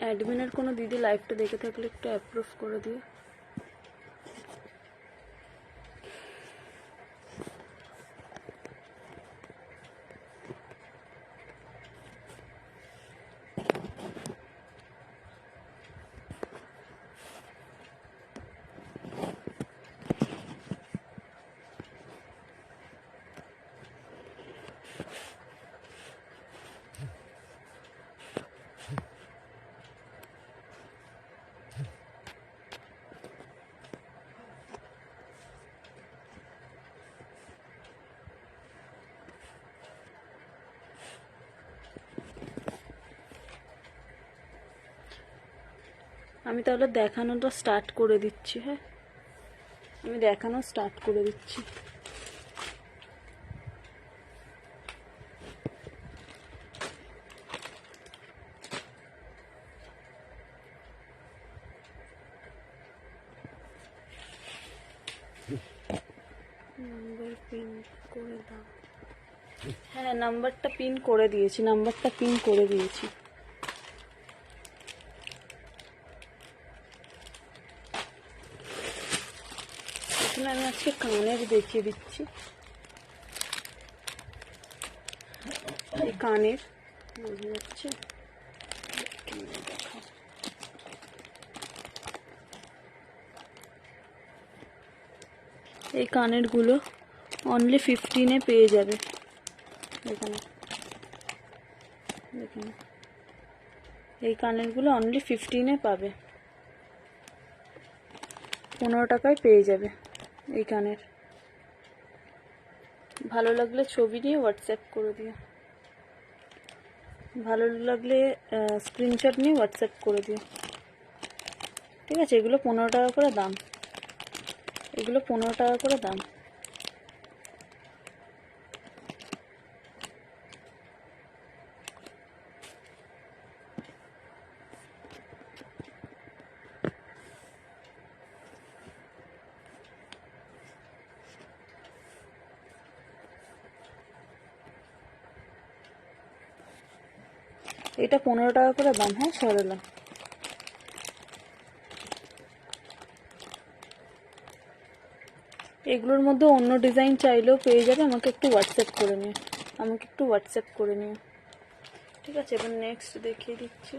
অ্যাডমিনের কোনো দিদি লাইভটা দেখে থাকলে একটু অ্যাপ্রুভ করে দিও। আমি তাহলে দেখানোটা স্টার্ট করে দিচ্ছি। হ্যাঁ, আমি দেখানো স্টার্ট করে দিচ্ছি। নাম্বার পিন করে দাও। হ্যাঁ, নাম্বারটা পিন করে দিয়েছি, নাম্বারটা পিন করে দিয়েছি। এখানে আমি আজকে কানের দেখিয়ে দিচ্ছি। এই কানের বোঝা যাচ্ছে, এই কানের গুলো অনলি 15-এ পেয়ে যাবে। এখানে দেখুন, এই কানের গুলো অনলি 15-এ পাবে, 15 টাকায় পেয়ে যাবে এই কানের। ভালো লাগলে ছবি নিয়ে হোয়াটসঅ্যাপ করে দিও, ভালো লাগলে স্ক্রিনশট নিয়ে হোয়াটসঅ্যাপ করে দিও, ঠিক আছে? এগুলো 15 টাকা করে দাম, এগুলো 15 টাকা করে দাম। এটা 15 টাকা করে দাম। হ্যাঁ, সরলা, এগুলোর মধ্যে অন্য ডিজাইন চাইলেও পেয়ে যাবে। আমাকে একটু হোয়াটসঅ্যাপ করে নিও, আমাকে একটু হোয়াটসঅ্যাপ করে নিও, ঠিক আছে? এবার নেক্সট দেখিয়ে দিচ্ছি।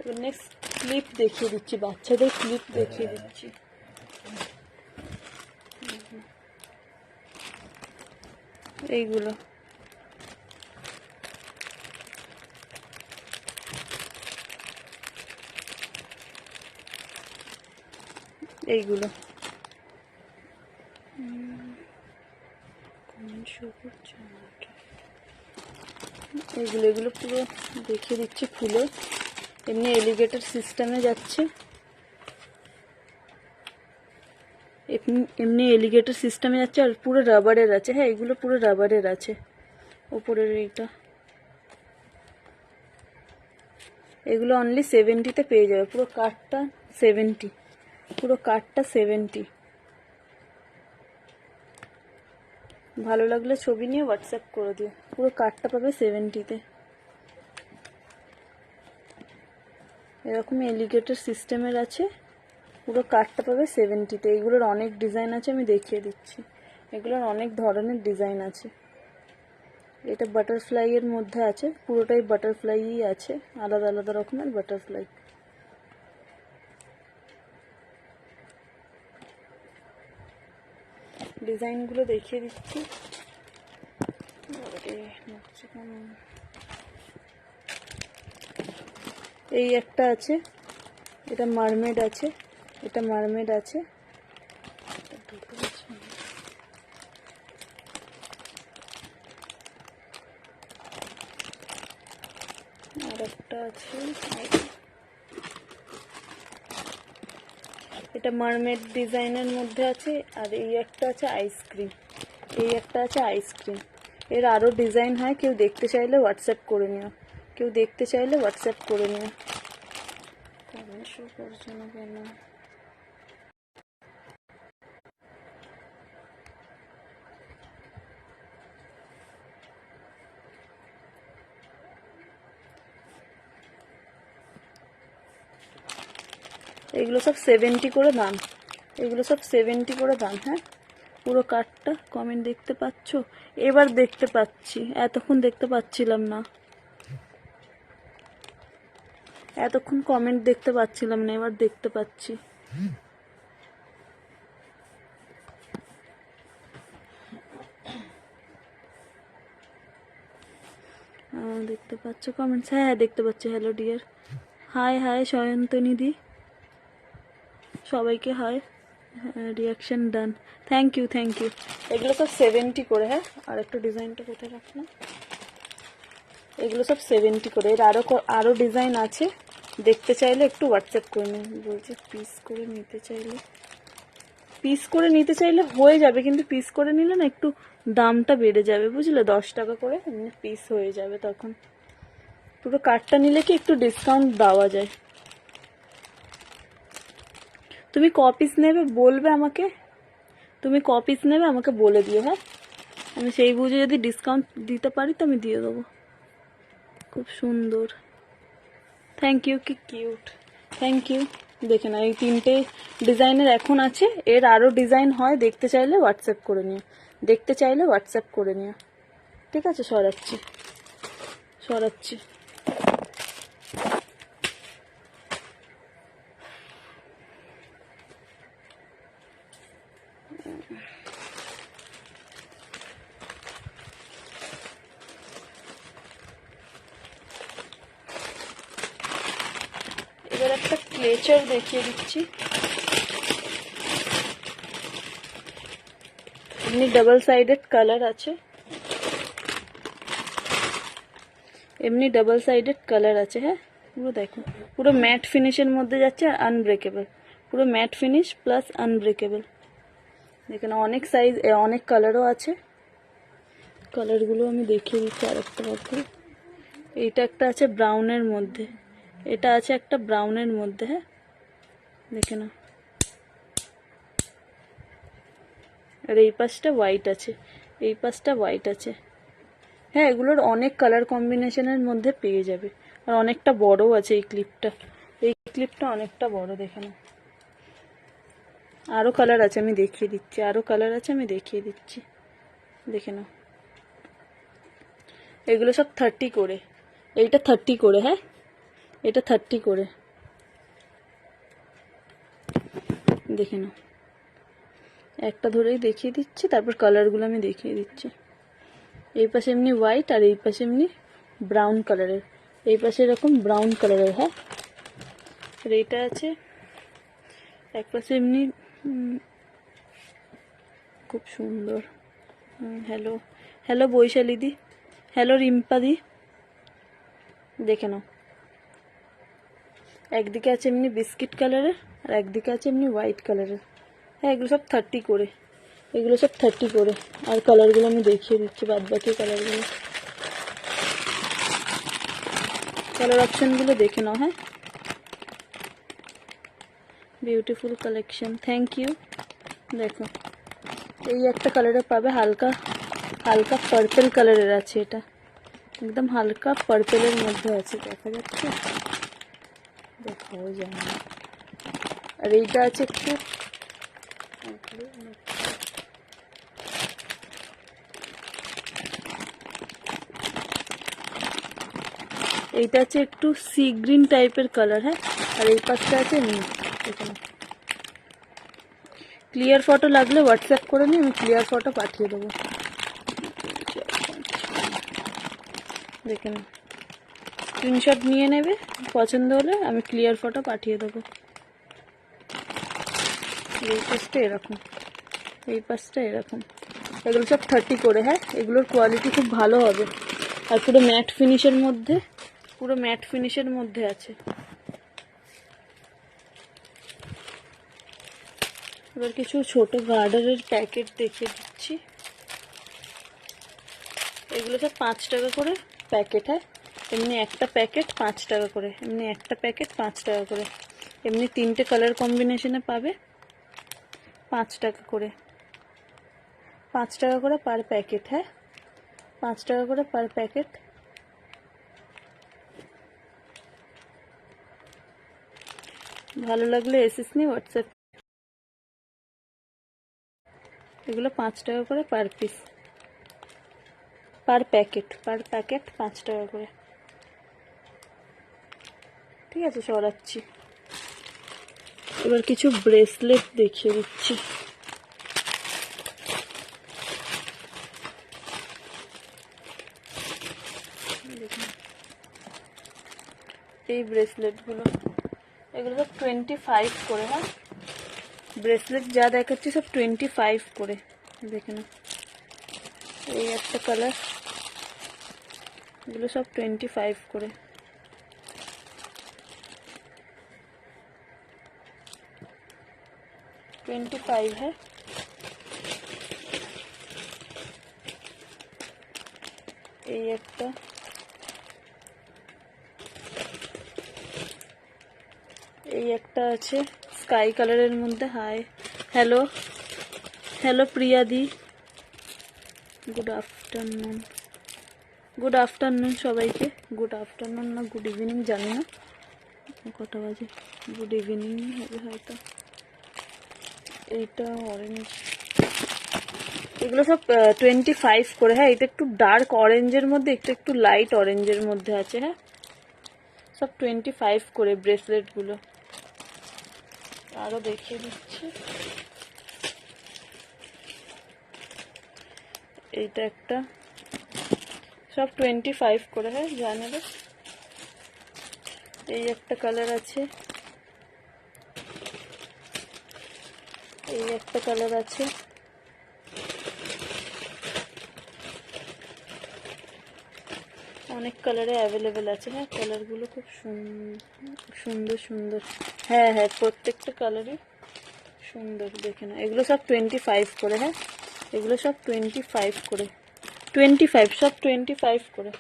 এবার নেক্সট ক্লিপ দেখিয়ে দিচ্ছি, বাচ্চাদের ক্লিপ দেখিয়ে দিচ্ছি। এইগুলো এইগুলো এইগুলো এগুলো পুরো দেখিয়ে দিচ্ছি খুলে। এমনি এলিগেটর সিস্টেমে যাচ্ছে, এমনি এলিগেটর সিস্টেমে যাচ্ছে, আর পুরো রাবারের আছে। হ্যাঁ, এগুলো পুরো রাবারের আছে। ওপরের এইটা, এগুলো অনলি 70-তে পেয়ে যাবে। পুরো কাঠটা 70, পুরো কাঠটা 70। ভালো লাগলে ছবি নিয়ে হোয়াটসঅ্যাপ করে দিও। পুরো কাঠটা পাবে 70-তে। এরকম এলিগেটর সিস্টেমের আছে, পুরো কাঠটা পাবে 70-তে। এগুলোর অনেক ডিজাইন আছে, আমি দেখিয়ে দিচ্ছি। এগুলোর অনেক ধরনের ডিজাইন আছে। এটা বাটারফ্লাই এর মধ্যে আছে, পুরোটাই বাটারফ্লাইই আছে, আলাদা আলাদা রকমের বাটারফ্লাই। ডিজাইনগুলো দেখিয়ে দিচ্ছি। এই একটা আছে, এটা মারমেড আছে, এটা মারমেড আছে। আর একটা আছে, এটা মারমেড ডিজাইনের মধ্যে আছে। আর এই একটা আছে আইসক্রিম, এই একটা আছে আইসক্রিম। এর আরও ডিজাইন হয়, কেউ দেখতে চাইলে হোয়াটসঅ্যাপ করে নিও। কেউ দেখতে চাইলে হোয়াটসঅ্যাপ করে নিও। কমেন্ট শো করছে না কেন? এগুলো সব 70 করে দাম, এগুলো সব 70 করে দাম। হ্যাঁ, পুরো কার্ডটা। কমেন্ট দেখতে পাচ্ছ? এবার দেখতে পাচ্ছি, এতক্ষণ দেখতে পাচ্ছিলাম না, এতক্ষণ কমেন্ট দেখতে পাচ্ছিলাম না, এবার দেখতে পাচ্ছি। দেখতে পাচ্ছ কমেন্টস? হ্যাঁ হ্যাঁ দেখতে পাচ্ছি। Hello dear, hi hi Sayantani দি, সবাইকে hi. Reaction done, thank you thank you. এগুলো সব 70 করে। হ্যাঁ, আর একটু ডিজাইনটা কোথায় রাখলাম? এগুলো সব 70 করে। এর আরও ডিজাইন আছে, দেখতে চাইলে একটু হোয়াটসঅ্যাপ করে নিন। বলছে পিস করে নিতে চাইলে, পিস করে নিতে চাইলে হয়ে যাবে, কিন্তু পিস করে নিলে না একটু দামটা বেড়ে যাবে, বুঝলে? 10 টাকা করে এমনি পিস হয়ে যাবে তখন। পুরো কার্ডটা নিলে কি একটু ডিসকাউন্ট দেওয়া যায়। তুমি ক পিস নেবে বলবে আমাকে, তুমি ক পিস নেবে আমাকে বলে দিও। হ্যাঁ, আমি সেই বুঝে যদি ডিসকাউন্ট দিতে পারি তো আমি দিয়ে দেবো। খুব সুন্দর, থ্যাংক ইউ, কি কিউট, থ্যাংক ইউ। দেখে না, এই 3টে ডিজাইনের এখন আছে, এর আরও ডিজাইন হয়, দেখতে চাইলে হোয়াটসঅ্যাপ করে নিও, দেখতে চাইলে হোয়াটসঅ্যাপ করে নিও। ঠিক আছে, সরাচ্ছি সরাচ্ছি। এবার একটা ক্লেচার দেখিয়ে দিচ্ছি। এমনি ডাবল সাইডেড কালার আছে, এমনি ডাবল সাইডেড কালার আছে। হ্যাঁ, পুরো দেখো, পুরো ম্যাট ফিনিশের মধ্যে যাচ্ছে আর আনব্রেকেবল, পুরো ম্যাট ফিনিশ প্লাস আনব্রেকেবল। দেখেন অনেক সাইজ, অনেক কালারও আছে। কালারগুলো আমি দেখিয়ে দিচ্ছি আরেকটা মধ্যে। এইটা একটা আছে ব্রাউনের মধ্যে, এটা আছে একটা ব্রাউনের মধ্যে। হ্যাঁ, দেখে না। আর এই পাশটা হোয়াইট আছে, এই পাশটা হোয়াইট আছে। হ্যাঁ, এগুলোর অনেক কালার কম্বিনেশনের মধ্যে পেয়ে যাবে, আর অনেকটা বড়ও আছে এই ক্লিপটা, এই ক্লিপটা অনেকটা বড়। দেখে না, আরও কালার আছে আমি দেখিয়ে দিচ্ছি, আরও কালার আছে আমি দেখিয়ে দিচ্ছি। দেখে নাও, এগুলো সব 30 করে, এইটা 30 করে। হ্যাঁ, এটা 30 করে। দেখে নাও, একটা ধরেই দেখিয়ে দিচ্ছি, তারপর কালারগুলো আমি দেখিয়ে দিচ্ছি। এই পাশে এমনি হোয়াইট আর এই পাশে এমনি ব্রাউন কালারের, এই পাশে এরকম ব্রাউন কালারের। হ্যাঁ, আর এইটা আছে এক পাশে এমনি, খুব সুন্দর। হ্যালো হ্যালো বৈশালী দি, হ্যালো রিম্পা দি। দেখে নাও, একদিকে আছে এমনি বিস্কিট কালারের আর একদিকে আছে এমনি হোয়াইট কালারের। হ্যাঁ, এগুলো সব 30 করে, এগুলো সব 30 করে। আর কালারগুলো আমি দেখিয়ে দিচ্ছি, বাদ বাকি কালারগুলো, কালার অপশানগুলো দেখে নাও। হ্যাঁ, বিউটিফুল কালেকশন, থ্যাংক ইউ। দেখো, এই একটা কালারে পাবে, হালকা হালকা পার্পেল কালারের আছে, এটা একদম হালকা পার্পেলের মধ্যে আছে, দেখা যাচ্ছে? দেখাও যায় না। আর এইটা আছে একটু, এইটা আছে একটু সি গ্রিন টাইপের কালার। হ্যাঁ, আর এই পাশটা আছে এমনি। এখানে ক্লিয়ার ফটো লাগলে হোয়াটসঅ্যাপ করে নিই, আমি ক্লিয়ার ফটো পাঠিয়ে দেবো। দেখে না, স্ক্রিনশট নিয়ে নেবে, পছন্দ হলে আমি ক্লিয়ার ফটো পাঠিয়ে দেবো। এই পাশটা এরকম, এই পাশটা এরকম। এগুলো সব 30 করে। হ্যাঁ, এগুলোর কোয়ালিটি খুব ভালো হবে, আর পুরো ম্যাট ফিনিশের মধ্যে, পুরো ম্যাট ফিনিশের মধ্যে আছে। এবার কিছু ছোট গার্ডারের প্যাকেট দেখিয়ে দিচ্ছি। এগুলো সব 5 টাকা করে প্যাকেট। হ্যাঁ, এমনি একটা প্যাকেট 5 টাকা করে, এমনি একটা প্যাকেট 5 টাকা করে, এমনি 3টে কালার কম্বিনেশনে পাবে 5 টাকা করে, 5 টাকা করে পার প্যাকেট। হ্যাঁ, 5 টাকা করে পার প্যাকেট। ভালো লাগলে এসএস নি হোয়াটসঅ্যাপ। এগুলো 5 টাকা করে per piece, per packet, per packet 5 টাকা করে। ঠিক আছে, সরাচ্ছি। এবার কিছু ব্রেসলেট দেখিয়ে দিচ্ছি। এই ব্রেসলেটগুলো, এগুলো সব 25 করে। হ্যাঁ, ব্রেসলেট যা দেখাচ্ছি সব 25 করে, দেখে না। এই একটা কালার, এগুলো সব 25 করে। হ্যাঁ, এই একটা, এই একটা আছে স্কাই কালারের মধ্যে। হাই, হ্যালো, হ্যালো প্রিয়াদি, গুড আফটারনুন। গুড আফটারনুন সবাইকে, গুড আফটারনুন না গুড ইভিনিং জানি না কটা বাজে, গুড ইভিনিং হবে হয়তো। এইটা অরেঞ্জ, এগুলো সব 25 করে। হ্যাঁ, এটা একটু ডার্ক অরেঞ্জের মধ্যে, একটু লাইট অরেঞ্জের মধ্যে আছে। হ্যাঁ, সব 25 করে ব্রেসলেটগুলো। আরও দেখিয়ে দিচ্ছি, এইটা একটা, সব 25 করে। হ্যাঁ, জানাবে। এই একটা কালার আছে, এই একটা কালার আছে, অনেক কালারে অ্যাভেলেবেল আছে। হ্যাঁ, কালারগুলো খুব সুন্দর সুন্দর। হ্যাঁ হ্যাঁ, প্রত্যেকটা কালারই সুন্দর, দেখে না। এগুলো সব 25 করে। হ্যাঁ, এগুলো সব 25 করে, 25, সব 25 করে।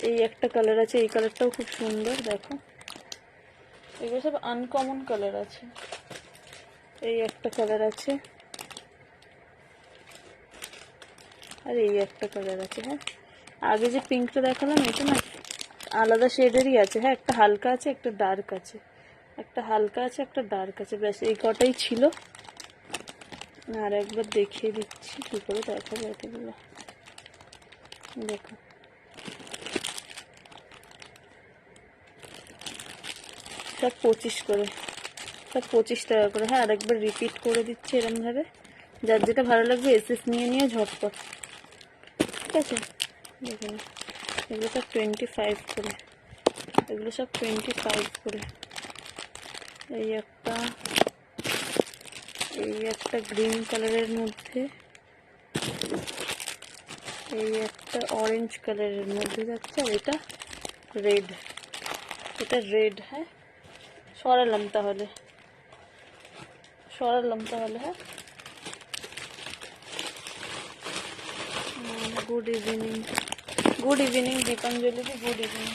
এই একটা কালার আছে, এই কালারটাও খুব সুন্দর, দেখো। এগুলো সব আনকমন কালার আছে। এই একটা কালার আছে, আর এই একটা কালার আছে। হ্যাঁ, আগে যে পিঙ্কটা দেখালাম এটা না আলাদা শেডেরই আছে। হ্যাঁ, একটা হালকা আছে, একটা ডার্ক আছে, একটা হালকা আছে, একটা ডার্ক আছে, ব্যাস এই কটাই ছিল। আর একবার দেখিয়ে দিচ্ছি কি করে দেখা যায় এগুলো, দেখো। সব 25 করে, সব 25 টাকা করে। হ্যাঁ, আর একবার রিপিট করে দিচ্ছি এরমভাবে, যার যেটা ভালো লাগবে এসএস নিয়ে ঝটপট। ঠিক আছে, দেখুন এগুলো সব 25 করে, এগুলো সব 25 করে। এই একটা, এই একটা গ্রিন কালারের মধ্যে, এই একটা অরেঞ্জ কালারের মধ্যে যাচ্ছে, আর এটা রেড, এটা রেড। হ্যাঁ, সরালাম তাহলে, সরালাম তাহলে। হ্যাঁ, good evening, good evening Dipanjali di, good evening.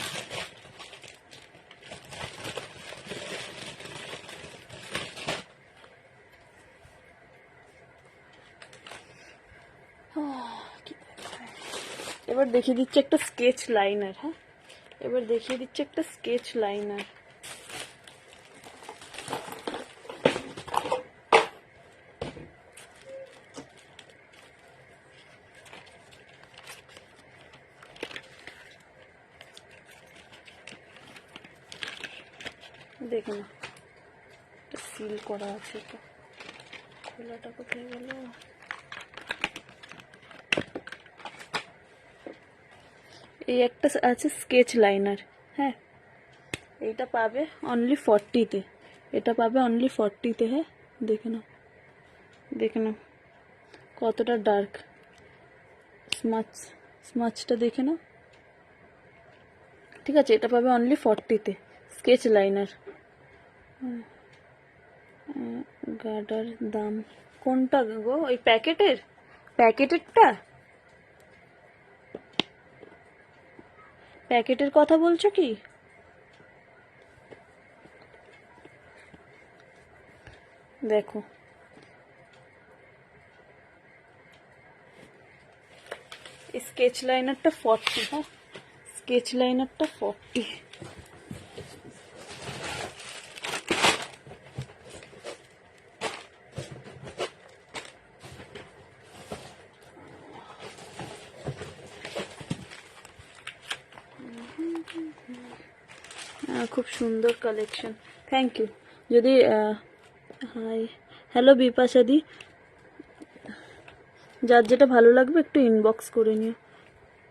এবার দেখিয়ে দিচ্ছি একটা স্কেচ লাইনার। হ্যাঁ, এবার দেখিয়ে দিচ্ছি একটা স্কেচ লাইনার। দেখে না, সিল করা আছে, তো খোলাটা কোথায় গেল? এই একটা আছে স্কেচ লাইনার। হ্যাঁ, এইটা পাবে অনলি 40-তে, এটা পাবে অনলি 40-তে। হ্যাঁ, দেখে নাও, দেখে নাও কতটা ডার্ক, স্মাচটা দেখে নাও। ঠিক আছে, এটা পাবে অনলি 40-তে, স্কেচ লাইনার। গার্ডার দাম কোনটা গো? ওই প্যাকেটেরটা? প্যাকেটের কথা বলছো কি? দেখো স্কেচ লাইনারটা 40, হ্যাঁ স্কেচ লাইনারটা 40। খুব সুন্দর কালেকশন, থ্যাংক ইউ। যদি হাই হ্যালো বিপাশাদি, যার যেটা ভালো লাগবে একটু ইনবক্স করে নিও,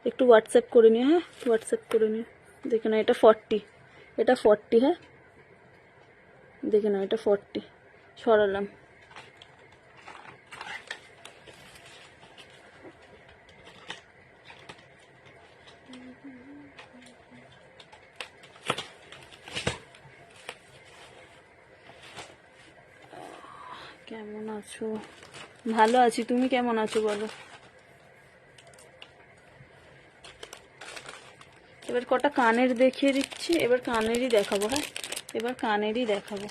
একটু হোয়াটসঅ্যাপ করে নিও, হ্যাঁ হোয়াটসঅ্যাপ করে নিও। দেখে না এটা 40, এটা 40, হ্যাঁ দেখে না এটা 40 সরালাম। কেমন আছো? ভালো আছি, তুমি কেমন আছো বলো? এবার কটা কানের দেখিয়ে দিচ্ছি, এবার কানেরই দেখাবো, হ্যাঁ এবার কানেরই দেখাবো।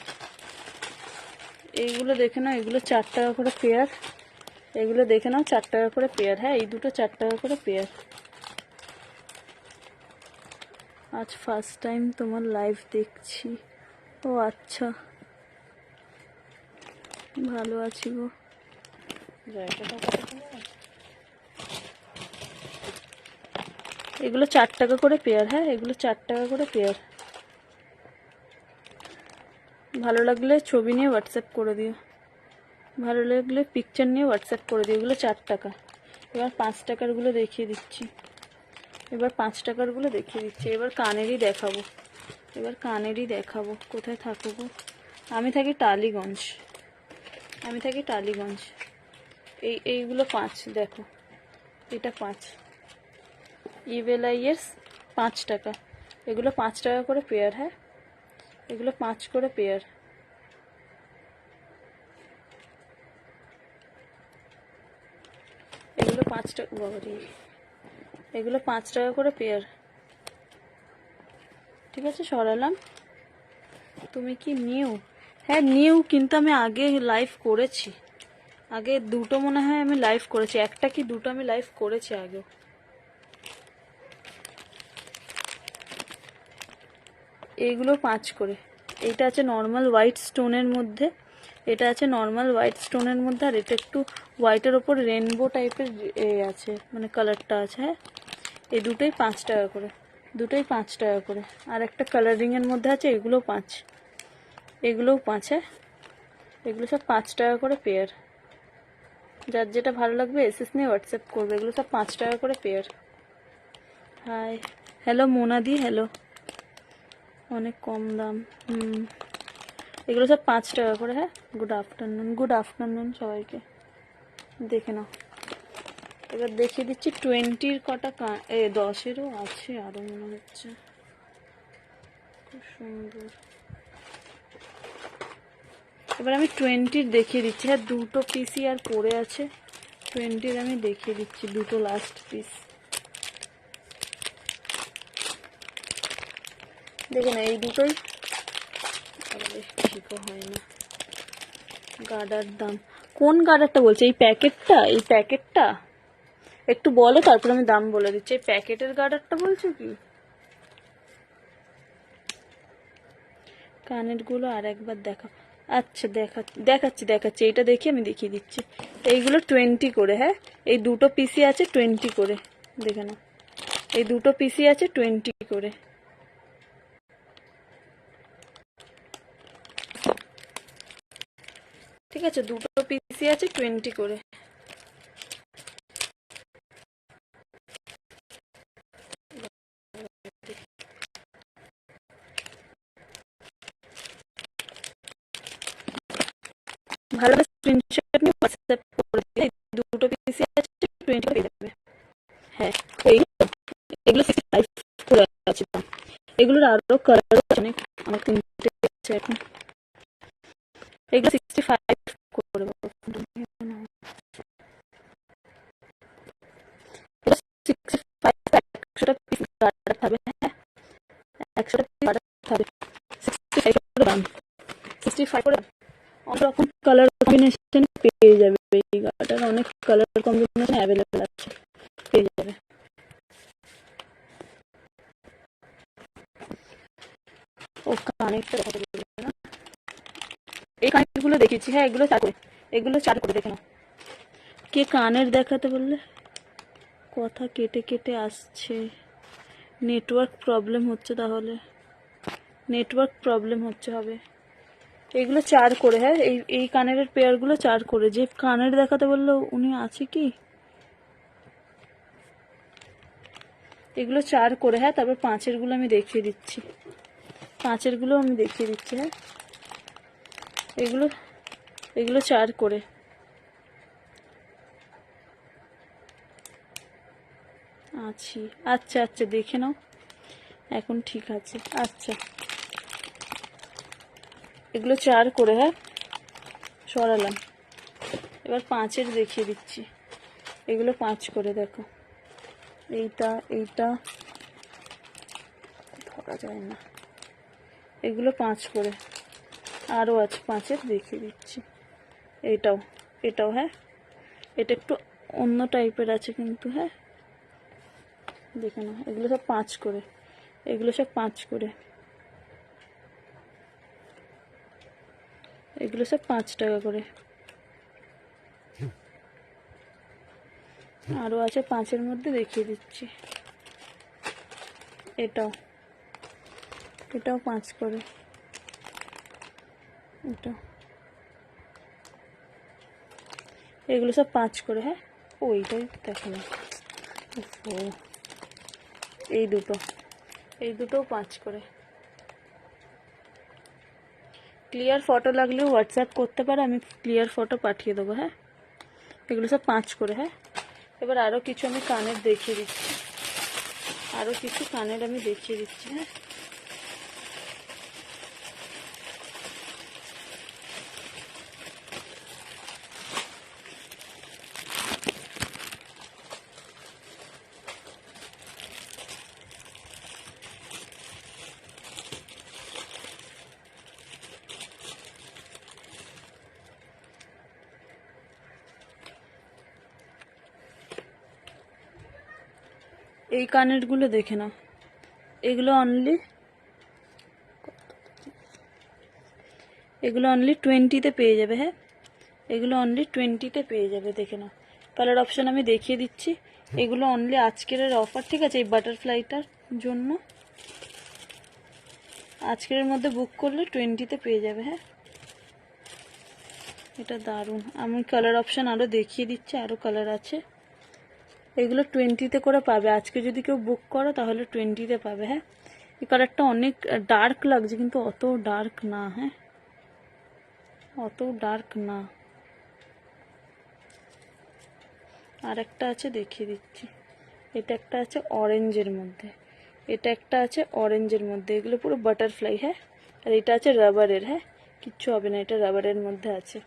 এইগুলো দেখে নাও, এগুলো 4 টাকা করে পেয়ার, এগুলো দেখে নাও 4 টাকা করে পেয়ার, হ্যাঁ এই দুটো 4 টাকা করে পেয়ার। আজ ফার্স্ট টাইম তোমার লাইভ দেখছি। ও আচ্ছা, ভালো আছি গো। এগুলো 4 টাকা করে পেয়ার, হ্যাঁ এগুলো 4 টাকা করে পেয়ার। ভালো লাগলে ছবি নিয়ে হোয়াটসঅ্যাপ করে দিও, ভালো লাগলে পিকচার নিয়ে হোয়াটসঅ্যাপ করে দিও। এগুলো 4 টাকা। এবার 5 টাকারগুলো দেখিয়ে দিচ্ছি, এবার 5 টাকারগুলো দেখিয়ে দিচ্ছি। এবার কানেরই দেখাবো, এবার কানেরই দেখাবো। কোথায় থাকো গো? আমি থাকি টালিগঞ্জ, আমি থাকি টালিগঞ্জ। এইগুলো 5, দেখো এটা 5 ইভেলাইয়ের 5 টাকা। এগুলো 5 টাকা করে পেয়ার, হ্যাঁ এগুলো 5 করে পেয়ার। এগুলো 5 টাকা, বাবারি এগুলো 5 টাকা করে পেয়ার। ঠিক আছে সরালাম। তুমি কি নিউ? হ্যাঁ নিউ, কিন্তু আমি আগে লাইভ করেছি, আগে দুটো মনে হয় আমি লাইভ করেছি, একটা কি দুটো আমি লাইভ করেছি আগে। এইগুলো 5 করে। এইটা আছে নর্মাল হোয়াইট স্টোনের মধ্যে, এটা আছে নর্মাল হোয়াইট স্টোনের মধ্যে, আর এটা একটু হোয়াইটের ওপর রেনবো টাইপের আছে, মানে কালারটা আছে, হ্যাঁ এই দুটোই 5 টাকা করে, দুটোই 5 টাকা করে। আর একটা কালারিংয়ের মধ্যে আছে, এগুলো 5, এগুলোও 5, হ্যাঁ এগুলো সব 5 টাকা করে পেয়ার। যার যেটা ভালো লাগবে এসএস নিয়ে হোয়াটসঅ্যাপ করবে। এগুলো সব 5 টাকা করে পেয়ার। হাই হ্যালো মোনাদি, হ্যালো, অনেক কম দাম। এগুলো সব 5 টাকা করে, হ্যাঁ গুড আফটারনুন, গুড আফটারনুন সবাইকে। দেখে নাও, এবার দেখিয়ে দিচ্ছি 20-র কটা 10-এরও আছে আরও মনে হচ্ছে, খুব সুন্দর। এবার আমি 20-র দেখিয়ে দিচ্ছি, হ্যাঁ দুটো পিসই আর পড়ে আছে, 20-র আমি দেখিয়ে দিচ্ছি, দুটো লাস্ট পিস। দেখে না এই দুটোই ঠিকও হয় না। গার্ডার দাম, কোন গার্ডারটা বলছে? এই প্যাকেটটা, এই প্যাকেটটা একটু বলো, তারপর আমি দাম বলে দিচ্ছি। এই প্যাকেটের গার্ডারটা বলছো কি? কানেরগুলো আর একবার দেখো। আচ্ছা দেখাচ্ছি, এটা দেখি আমি দেখিয়ে দিচ্ছি। এইগুলো 20 করে, হ্যাঁ এই দুটো পিসি আছে 20 করে, দেখে নাও এই দুটো পিসি আছে 20 করে। ঠিক আছে, দুটো পিসি আছে 20 করে। ভালো স্ক্রিনশট নিয়ে হোয়াটসঅ্যাপ করে দিই। দুটো পিসি আছে 20 করে পেয়ে যাবে। হ্যাঁ এগুলো 65 করে আছে, এগুলোর আরো কালার আছে অনেক, আমার কিনতে আছে এখন। এগুলো 65 করে, 65 100টা পিস গার্ডার থাকবে, থাকে 65 করে দাম, 65 করে অনেক রকম কালার কম্বিনেশন পেয়ে যাবে। এই গাটার অনেক কালার কম্বিনেশন অ্যাভেলেবেল আছে, পেয়ে যাবে। ও কানেরটা দেখাতে বলবে না, এই কানেরগুলো দেখেছি। হ্যাঁ এগুলো 4 করে, এগুলো 4 করে দেখে নাও। কে কানের দেখাতে বললে? কথা কেটে কেটে আসছে, নেটওয়ার্ক প্রবলেম হচ্ছে, তাহলে নেটওয়ার্ক প্রবলেম হচ্ছে হবে। এগুলো 4 করে। হ্যাঁ এই কানের পেয়ারগুলো 4 করে। যে কানের দেখাতে বললো উনি আছে কি? এগুলো 4 করে। হ্যাঁ তারপর 5-এরগুলো আমি দেখিয়ে দিচ্ছি, 5-এরগুলো আমি দেখিয়ে দিচ্ছি। হ্যাঁ এগুলো এগুলো 4 করে। আছি, আচ্ছা আচ্ছা দেখে নাও, এখন ঠিক আছে। আচ্ছা এগুলো 4 করে। হ্যাঁ সরালাম, এবার 5-এর দেখিয়ে দিচ্ছি। এগুলো 5 করে, দেখো এইটা এইটা ধরা যায় না, এগুলো 5 করে। আরও আছে 5-এর, দেখিয়ে দিচ্ছি। এইটাও, এটাও। হ্যাঁ এটা একটু অন্য টাইপের আছে কিন্তু। হ্যাঁ দেখে নাও, এগুলো সব 5 করে, এগুলো সব 5 করে, এগুলো সব 5 টাকা করে। আরও আছে 5-এর মধ্যে, দেখিয়ে দিচ্ছি। এটাও, এটাও 5 করে, এটাও, এগুলো সব 5 করে। হ্যাঁ ওইটাই দেখো না, ও এই দুটো, এই দুটোও 5 করে। ক্লিয়ার ফটো লাগলে হোয়াটসঅ্যাপ করতে পারো, আমি ক্লিয়ার ফটো পাঠিয়ে দেবো। হ্যাঁ এগুলো সব 5 করে। হ্যাঁ এবার আরও কিছু আমি কানের দেখিয়ে দিচ্ছি, আরও কিছু কানের আমি দেখিয়ে দিচ্ছি। হ্যাঁ এই কানেরগুলো দেখে নাও, এগুলো অনলি 20-তে পেয়ে যাবে। হ্যাঁ এগুলো অনলি 20-তে পেয়ে যাবে, দেখে নাও। কালার অপশান আমি দেখিয়ে দিচ্ছি। এগুলো অনলি আজকের অফার, ঠিক আছে? এই বাটারফ্লাইটার জন্য আজকের মধ্যে বুক করলে 20-তে পেয়ে যাবে। হ্যাঁ এটা দারুণ, আমি কালার অপশান আরও দেখিয়ে দিচ্ছি, আরও কালার আছে। এগুলো 20-তে করে পাবে, আজকে যদি কেউ বুক করো তাহলে 20-তে পাবে। হ্যাঁ এই কালারটা অনেক ডার্ক লাগছে কিন্তু অত ডার্ক না। হ্যাঁ অত ডার্ক না। আর একটা আছে দেখিয়ে দিচ্ছি, এটা একটা আছে অরেঞ্জের মধ্যে, এটা একটা আছে অরেঞ্জের মধ্যে, এগুলো পুরো বাটারফ্লাই। হ্যাঁ আর এটা আছে রাবারের। হ্যাঁ কিচ্ছু হবে না, এটা রাবারের মধ্যে আছে।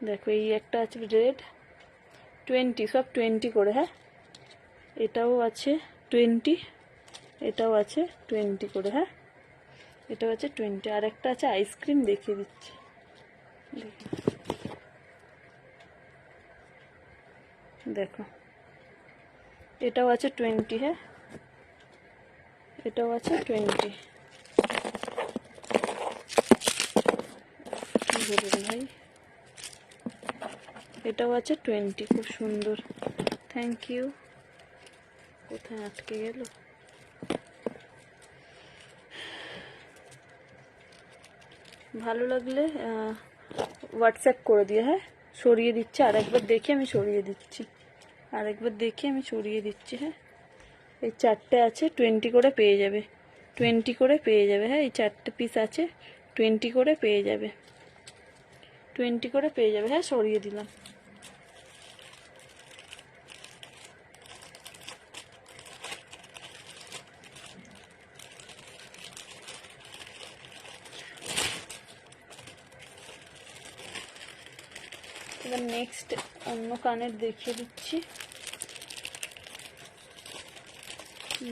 দেখো এই একটা আছে রেড, 20, সব 20 করে। হ্যাঁ এটাও আছে 20, এটাও আছে 20 করে। হ্যাঁ এটাও আছে 20। আর একটা আছে আইসক্রিম, দেখিয়ে দিচ্ছি। দেখো এটাও আছে 20। হ্যাঁ এটাও আছে 20। ভাই এটাও আছে 20, খুব সুন্দর। Thank you. কোথায় আটকে গেল? ভালো লাগলে হোয়াটসঅ্যাপ করে দিয়ে। হ্যাঁ সরিয়ে দিচ্ছি, আরেকবার দেখে আমি সরিয়ে দিচ্ছি, আরেকবার দেখে আমি সরিয়ে দিচ্ছি। হ্যাঁ এই 4টে আছে 20 করে পেয়ে যাবে, 20 করে পেয়ে যাবে। হ্যাঁ এই 4টে পিস আছে 20 করে পেয়ে যাবে, 20 করে পেয়ে যাবে। হ্যাঁ সরিয়ে দিলাম। এবার নেক্সট অন্য কানের দেখিয়ে দিচ্ছি।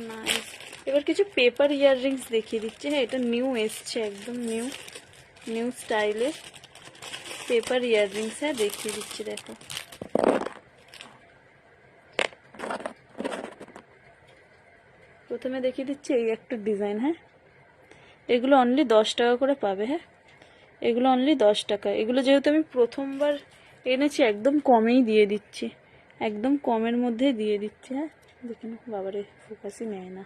নাইস এবার কিছু পেপার ইয়াররিংস দেখিয়ে দিচ্ছি। হ্যাঁ, এটা নিউ এসছে, একদম নিউ নিউ স্টাইলের পেপার ইয়াররিংস। হ্যাঁ, দেখিয়ে দিচ্ছি, দেখো। প্রথমে দেখিয়ে দিচ্ছি এই একটা ডিজাইন। হ্যাঁ, এগুলো অনলি 10 টাকা করে পাবে। হ্যাঁ, এগুলো অনলি 10 টাকা। এগুলো যেহেতু আমি প্রথমবার এনেছি, একদম কমেই দিয়ে দিচ্ছি, একদম কমের মধ্যে দিয়ে দিচ্ছি। হ্যাঁ, দেখে নাও। বাবারে, ফোকাসই নেয় না।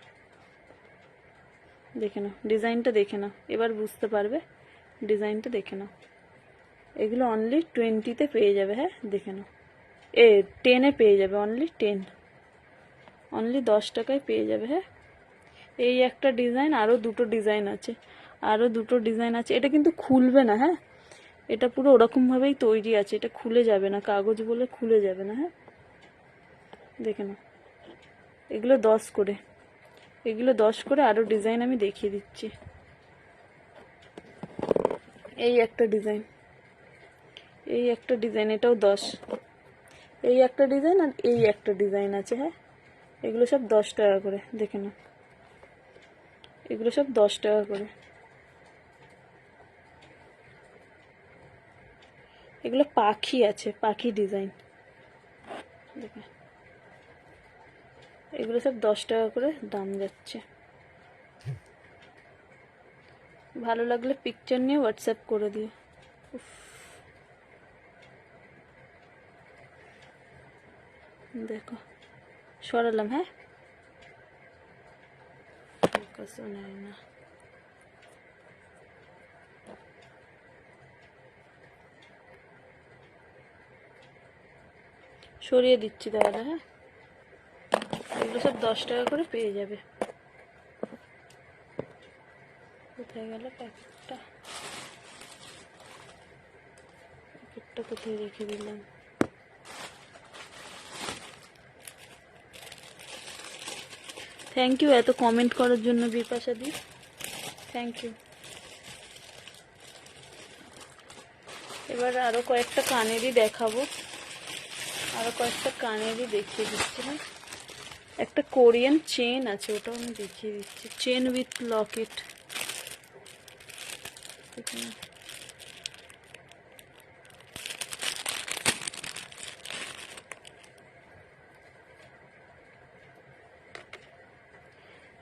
দেখে নাও ডিজাইনটা, দেখে নাও, এবার বুঝতে পারবে। ডিজাইনটা দেখে নাও। এগুলো অনলি 20-তে পেয়ে যাবে। হ্যাঁ, দেখে নাও। 10-এ পেয়ে যাবে, অনলি 10, অনলি 10 টাকায় পেয়ে যাবে। হ্যাঁ, এই একটা ডিজাইন, আরও দুটো ডিজাইন আছে, আরও দুটো ডিজাইন আছে। এটা কিন্তু খুলবে না। হ্যাঁ, এটা পুরো ওরকমভাবেই তৈরি আছে, এটা খুলে যাবে না, কাগজ বলে খুলে যাবে না। হ্যাঁ, দেখে নাও। এগুলো 10 করে, এগুলো 10 করে। আরও ডিজাইন আমি দেখিয়ে দিচ্ছি। এই একটা ডিজাইন, এই একটা ডিজাইন, এটাও 10। এই একটা ডিজাইন আর এই একটা ডিজাইন আছে। হ্যাঁ, এগুলো সব 10 টাকা করে। দেখে নাও, এগুলো সব 10 টাকা করে। এগুলো পাখি আছে, পাখি ডিজাইন। দেখে, এগুলো সব 10 টাকা করে দাম যাচ্ছে। ভালো লাগলে পিকচার নিয়ে হোয়াটসঅ্যাপ করে দিও। দেখো, সরালাম। হ্যাঁ, নেয় না। সরিয়ে দিচ্ছি তাহলে। হ্যাঁ, এগুলো সব 10 টাকা করে পেয়ে যাবে। কোথায় গেল প্যাকেটটা? প্যাকেটটা কোথায় রেখে দিলাম? থ্যাংক ইউ এত কমেন্ট করার জন্য বিপাশা দি, থ্যাংক ইউ। এবার আরও কয়েকটা কানেরই দেখাবো, আরও কয়েকটা কানেরই দেখিয়ে দিচ্ছি। না, একটা কোরিয়ান চেন আছে, ওটাও আমি দেখিয়ে দিচ্ছি। Chain with Locket.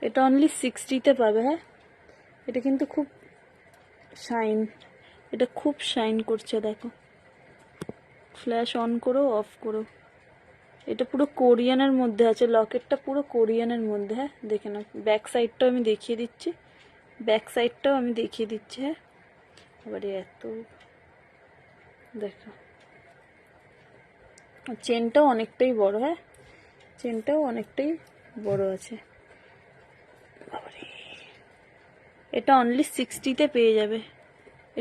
এটা অনলি 60-তে পাবে। হ্যাঁ, এটা কিন্তু খুব শাইন, এটা খুব শাইন করছে। দেখো, ফ্ল্যাশ অন করো, অফ করো। এটা পুরো কোরিয়ানের মধ্যে আছে, লকেটটা পুরো কোরিয়ানের মধ্যে। হ্যাঁ, দেখে নাও। ব্যাক সাইডটাও আমি দেখিয়ে দিচ্ছি, ব্যাক সাইডটাও আমি দেখিয়ে দিচ্ছি। হ্যাঁ, এবারে এত দেখো, চেনটাও অনেকটাই বড়। হ্যাঁ, চেনটাও অনেকটাই বড় আছে। এটা অনলি 60-তে পেয়ে যাবে,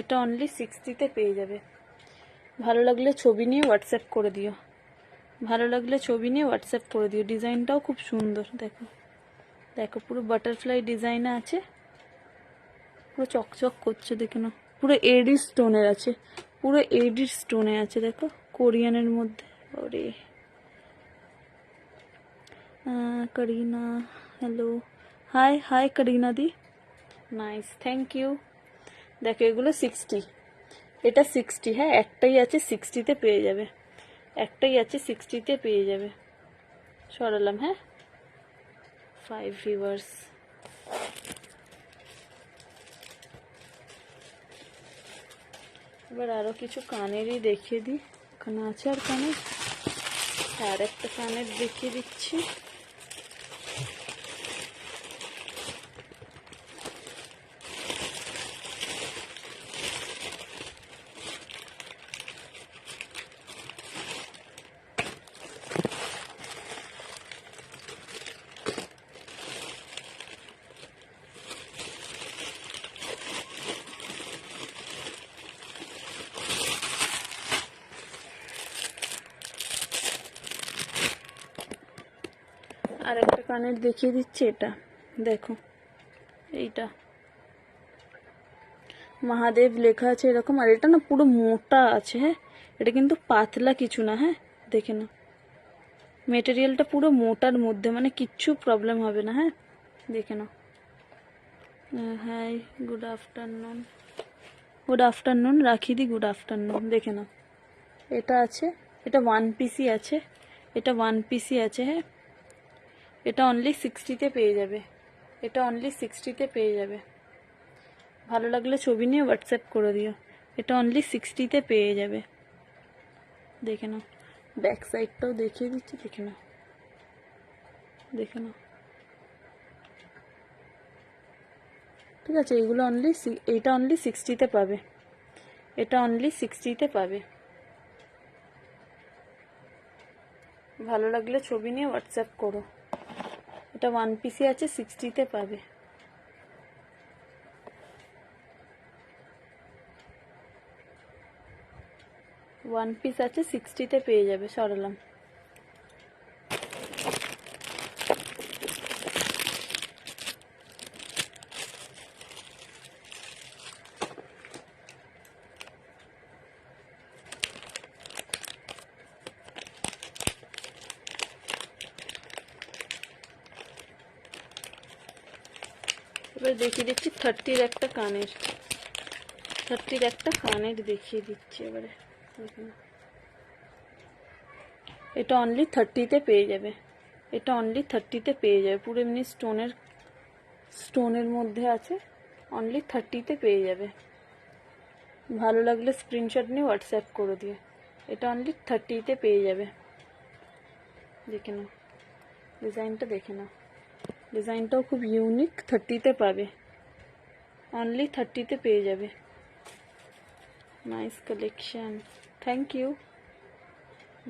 এটা অনলি 60-তে পেয়ে যাবে। ভালো লাগলে ছবি নিয়ে হোয়াটসঅ্যাপ করে দিও, ভালো লাগলে ছবি নিয়ে হোয়াটসঅ্যাপ করে দিও। ডিজাইনটাও খুব সুন্দর। দেখো, দেখো, পুরো বাটারফ্লাই ডিজাইনে আছে, পুরো চকচক করছে। দেখে নাও, পুরো এডি স্টোনের আছে, পুরো এডি স্টোনে আছে। দেখো, কোরিয়ানের মধ্যে। ওরে করিনা, হ্যালো, হাই হাই করিনা দি, নাইস, থ্যাংক ইউ। দেখো, এগুলো 60, এটা 60। হ্যাঁ, একটাই আছে 60-তে পেয়ে যাবে, একটাই আছে 60-তে পেয়ে যাবে। সরালাম। হ্যাঁ, 5 ভিউয়ার্স। এবার আরও কিছু কানেরই দেখিয়ে দিই। এখানে আছে আর কানের, আর একটা কানের দেখিয়ে দিচ্ছি। আর একটা কানের দেখিয়ে দিচ্ছি। এটা দেখো, এইটা মহাদেব লেখা আছে এরকম, আর এটা না পুরো মোটা আছে। হ্যাঁ, এটা কিন্তু পাতলা কিছু না। হ্যাঁ, দেখে নাও, মেটেরিয়ালটা পুরো মোটার মধ্যে, মানে কিচ্ছু প্রবলেম হবে না। হ্যাঁ, দেখে নাও। Hi, good afternoon, good afternoon Rakhi di, good afternoon. দেখে নাও, এটা আছে, এটা ওয়ান পিসই আছে, এটা ওয়ান পিসই আছে। হ্যাঁ, এটা অনলি 60-তে পেয়ে যাবে, এটা অনলি 60-তে পেয়ে যাবে। ভালো লাগলে ছবি নিয়ে হোয়াটসঅ্যাপ করে দিও। এটা অনলি 60-তে পেয়ে যাবে। দেখে নাও, ব্যাক সাইডটাও দেখিয়ে দিচ্ছি, দেখে নাও, দেখে নাও। ঠিক আছে, এইগুলো অনলি, এইটা অনলি 60-তে পাবে, এটা অনলি 60-তে পাবে। ভালো লাগলে ছবি নিয়ে হোয়াটসঅ্যাপ করো। এটা ওয়ান পিসই আছে, 60-তে পাবে। ওয়ান পিস আছে, 60-তে পেয়ে যাবে। সরালাম। এবার দেখিয়ে দিচ্ছি 30-র একটা কানের, 30-র একটা কানের দেখিয়ে দিচ্ছি এবারে। এটা অনলি 30-তে পেয়ে যাবে, এটা অনলি 30-তে পেয়ে যাবে। পুরো এমনি স্টোনের মধ্যে আছে, অনলি 30-তে পেয়ে যাবে। ভালো লাগলে স্ক্রিনশট নিয়ে হোয়াটসঅ্যাপ করে দিও। এটা অনলি 30-তে পেয়ে যাবে। দেখে নাও, ডিজাইনটা দেখে নাও, ডিজাইনটাও খুব ইউনিক। 30-তে পাবে, অনলি 30-তে পেয়ে যাবে। Nice collection, thank you.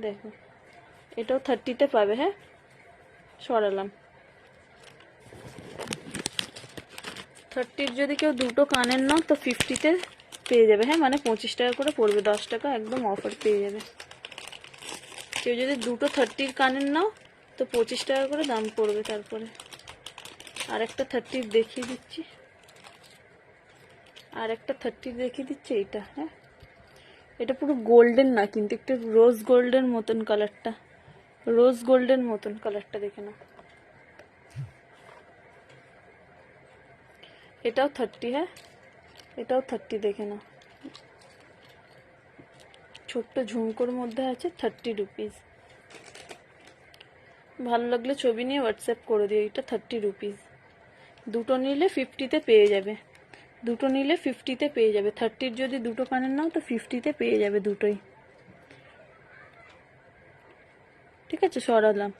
দেখো, এটাও 30-তে পাবে। হ্যাঁ, সরালাম। 30-র যদি কেউ দুটো কানের নাও তো 50-তে পেয়ে যাবে। হ্যাঁ, মানে 25 টাকা করে পড়বে, 10 টাকা একদম অফার পেয়ে যাবে। কেউ যদি দুটো 30-র কানের নাও তো 25 টাকা করে দাম পড়বে। তারপরে আর একটা 30-র দেখিয়ে দিচ্ছি, আর একটা 30-র দেখিয়ে দিচ্ছি। এইটা, হ্যাঁ, এটা পুরো গোল্ডেন না কিন্তু, একটু রোজ গোল্ডের মতন কালারটা, রোজ গোল্ডেন মতন কালারটা দেখে নাও। এটাও 30। হ্যাঁ, এটাও 30, দেখে নাও। ছোট্ট ঝুমকোর মধ্যে আছে, 30 রুপিস। ভালো লাগলে ছবি নিয়ে হোয়াটসঅ্যাপ করে দিও। এটা 30 রুপিস। দুটো নিলে 50-তে পেয়ে যাবে, দুটো নিলে 50-তে পেয়ে যাবে। 30-র যদি দুটো কানের নাও তো 50-তে পেয়ে যাবে দুটোই। ঠিক আছে, সরালাম,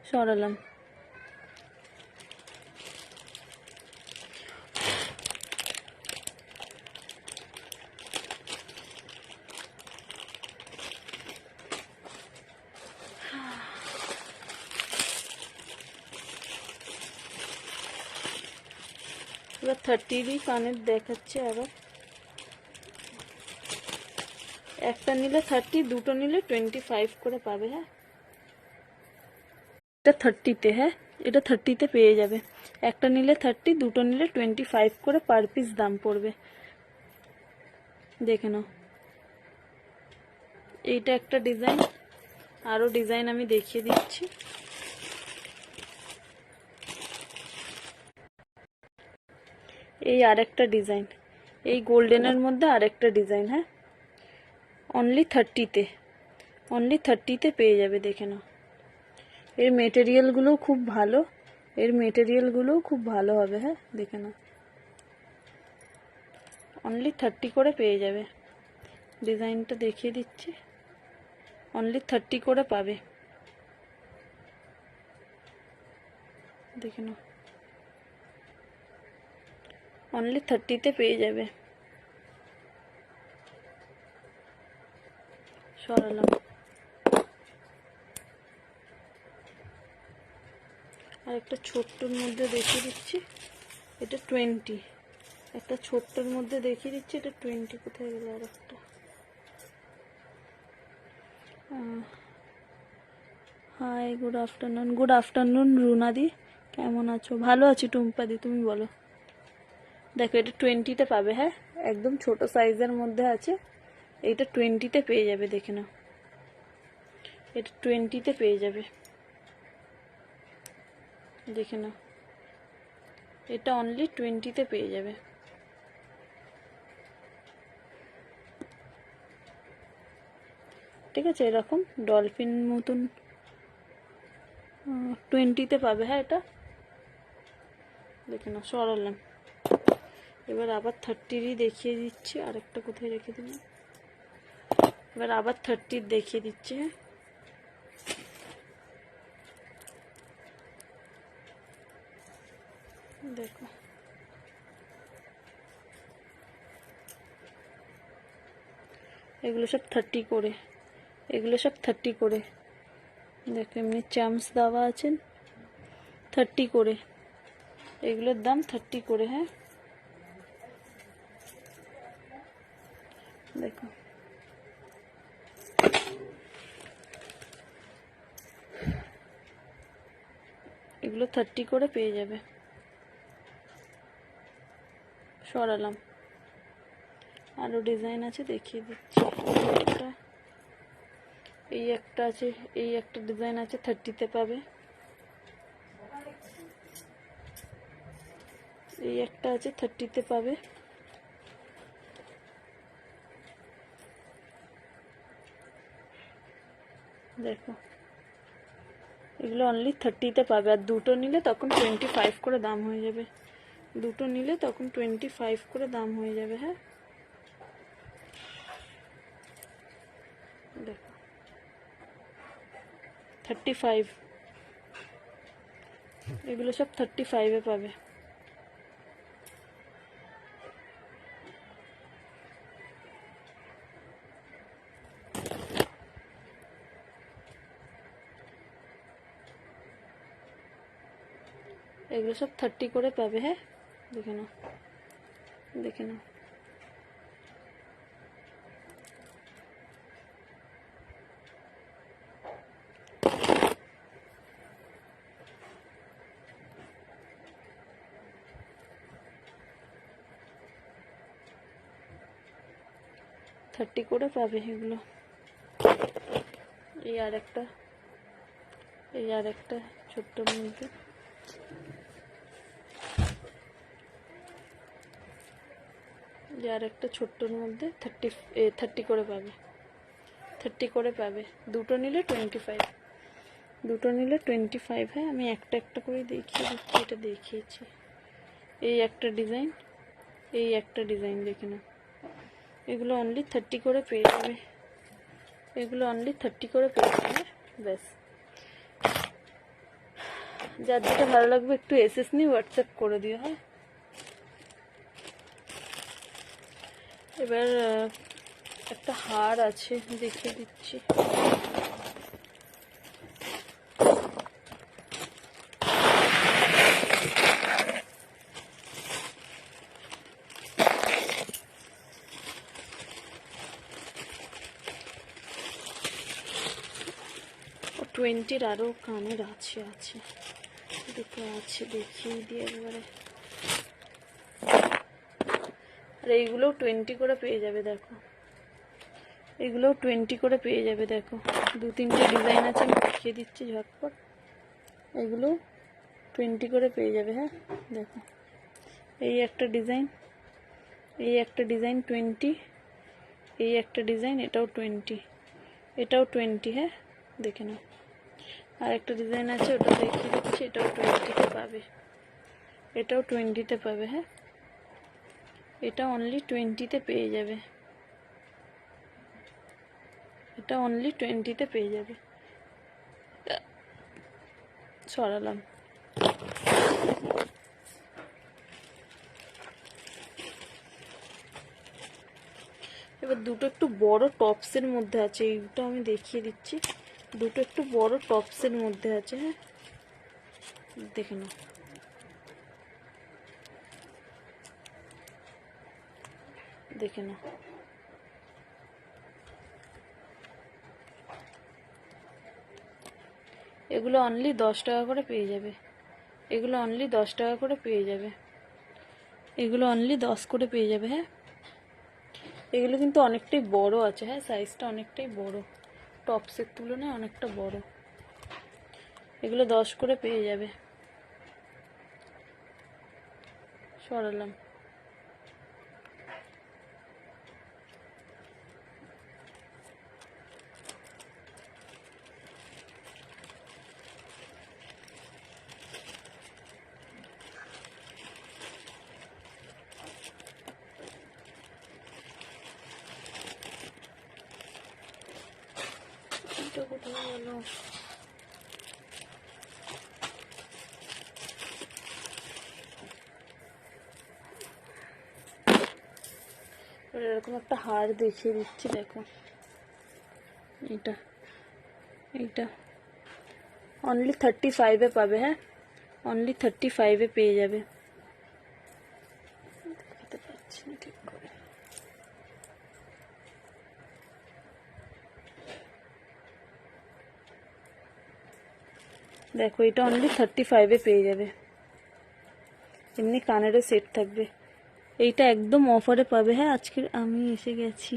সরালাম। এবার 30-রই কানের দেখাচ্ছে আবার। একটা নিলে 30, দুটো নিলে 25 করে পাবে। হ্যাঁ, এটা 30-তে। হ্যাঁ, এটা 30-তে পেয়ে যাবে। একটা নিলে 30, দুটো নিলে 25 করে পার পিস দাম পড়বে। দেখে নাও, এইটা একটা ডিজাইন, আরও ডিজাইন আমি দেখিয়ে দিচ্ছি। এই আরেকটা ডিজাইন, এই গোল্ডেনের মধ্যে আরেকটা ডিজাইন। হ্যাঁ, অনলি 30-তে, অনলি 30-তে পেয়ে যাবে। দেখে নাও, এর মেটেরিয়ালগুলোও খুব ভালো, এর মেটেরিয়ালগুলোও খুব ভালো হবে। হ্যাঁ, দেখে নাও, অনলি 30 করে পেয়ে যাবে। ডিজাইনটা দেখিয়ে দিচ্ছি, অনলি 30 করে পাবে। দেখে নাও, অনলি 30-তে পেয়ে যাবে। সরালাম। আর একটা ছোট্টর মধ্যে দেখিয়ে দিচ্ছি, এটা 20। একটা ছোট্টর মধ্যে দেখিয়ে দিচ্ছি, এটা 20। কোথায় গেল আর একটা? Hi, good afternoon, good afternoon রুনাদি, কেমন আছো? ভালো আছি টুম্পাদি, তুমি বলো। দেখো, এটা 20-তে পাবে। হ্যাঁ, একদম ছোট সাইজের মধ্যে আছে, এইটা 20-তে পেয়ে যাবে। দেখে নাও, এটা 20-তে পেয়ে যাবে। দেখে নাও, এটা অনলি 20-তে পেয়ে যাবে। ঠিক আছে, এরকম ডলফিন মতন 20-তে পাবে। হ্যাঁ, এটা দেখে নাও, সরালাম। এবার আবার 30-ই দেখিয়ে দিচ্ছি। আরেকটা কোথায় রেখে দিলাম, এবার আবার 30 দেখিয়ে দিচ্ছি। হ্যাঁ, দেখো এগুলো সব 30 করে, এগুলো সব 30 করে। দেখো এমনি চামস দেওয়া আছেন 30 করে, এগুলোর দাম 30 করে। হ্যাঁ, দেখো এগুলো 30 করে পেয়ে যাবে। সরালাম, আরও ডিজাইন আছে দেখিয়ে দিচ্ছি। এই একটা আছে, এই একটা ডিজাইন আছে 30-তে পাবে। এই একটা আছে 30-তে পাবে। দেখো এগুলো অনলি 30-তে পাবে। আর দুটো নিলে তখন 25 করে দাম হয়ে যাবে। দুটো নিলে তখন 25 করে দাম হয়ে যাবে। হ্যাঁ, দেখো 35, এগুলো সব 35-এ পাবে। এগুলো সব 30 করে পাবে। হ্যাঁ, দেখে নাও, দেখে নাও। থার্টি করে পাবে এগুলো। এই আর একটা, এই আর একটা ছোট্টর মধ্যে, এই আর একটা ছোট্টর মধ্যে 30 করে পাবে। 30 করে পাবে। দুটো নিলে 25, দুটো নিলে 25। হ্যাঁ, আমি একটা একটা করে দেখিয়ে দিচ্ছি। এটা দেখিয়েছি। এই একটা ডিজাইন, এই একটা ডিজাইন দেখে নাও। এগুলো অনলি 30 করে পেয়ে যাবে। এগুলো অনলি 30 করে পেয়ে যাবে। ব্যাস, যার যেটা ভালো লাগবে একটু এসএস নিয়ে হোয়াটসঅ্যাপ করে দিও। হ্যাঁ, এবার একটা হার আছে দেখিয়ে দিচ্ছি। ও 20-র আরও কানের আছে, দুটো আছে দেখিয়ে দিই একবারে। আর এইগুলোও 20 করে পেয়ে যাবে। দেখো এগুলোও 20 করে পেয়ে যাবে। দেখো 2-3টে ডিজাইন আছে, আমি দেখিয়ে দিচ্ছি ঝটপট। এগুলো 20 করে পেয়ে যাবে। হ্যাঁ, দেখো এই একটা ডিজাইন, এই একটা ডিজাইন 20, এই একটা ডিজাইন, এটাও 20, এটাও 20। হ্যাঁ, দেখে নাও। আর একটা ডিজাইন আছে, ওটা দেখিয়ে দিচ্ছি। এটাও 20-তে পাবে, এটাও 20-তে পাবে। হ্যাঁ, এটা অনলি 20-তে পেয়ে যাবে। এটা অনলি 20-তে পেয়ে যাবে। সরালাম। এবার দুটো একটু বড় টপসের মধ্যে আছে, এইটা আমি দেখিয়ে দিচ্ছি। দুটো একটু বড় টপসের মধ্যে আছে। হ্যাঁ, দেখে নাও। দেখে নাও, এগুলো অনলি 10 টাকা করে পেয়ে যাবে। এগুলো অনলি 10 টাকা করে পেয়ে যাবে। এগুলো অনলি 10 করে পেয়ে যাবে। হ্যাঁ, এগুলো কিন্তু অনেকটাই বড় আছে। হ্যাঁ, সাইজটা অনেকটাই বড়, টপসের তুলনায় অনেকটা বড়। এগুলো 10 করে পেয়ে যাবে। সরালাম। এটা কোথায় গেল? এরকম একটা হার দেখিয়ে দিচ্ছি, দেখো এটা এইটা অনলি 35-এ পাবে। হ্যাঁ, অনলি 35-এ পেয়ে যাবে। দেখাতে পারছি না ঠিক করে। দেখো এটা অনলি 35-এ পেয়ে যাবে। এমনি কানেরও সেট থাকবে। এইটা একদম অফারে পাবে। হ্যাঁ, আজকে আমি এসে গেছি।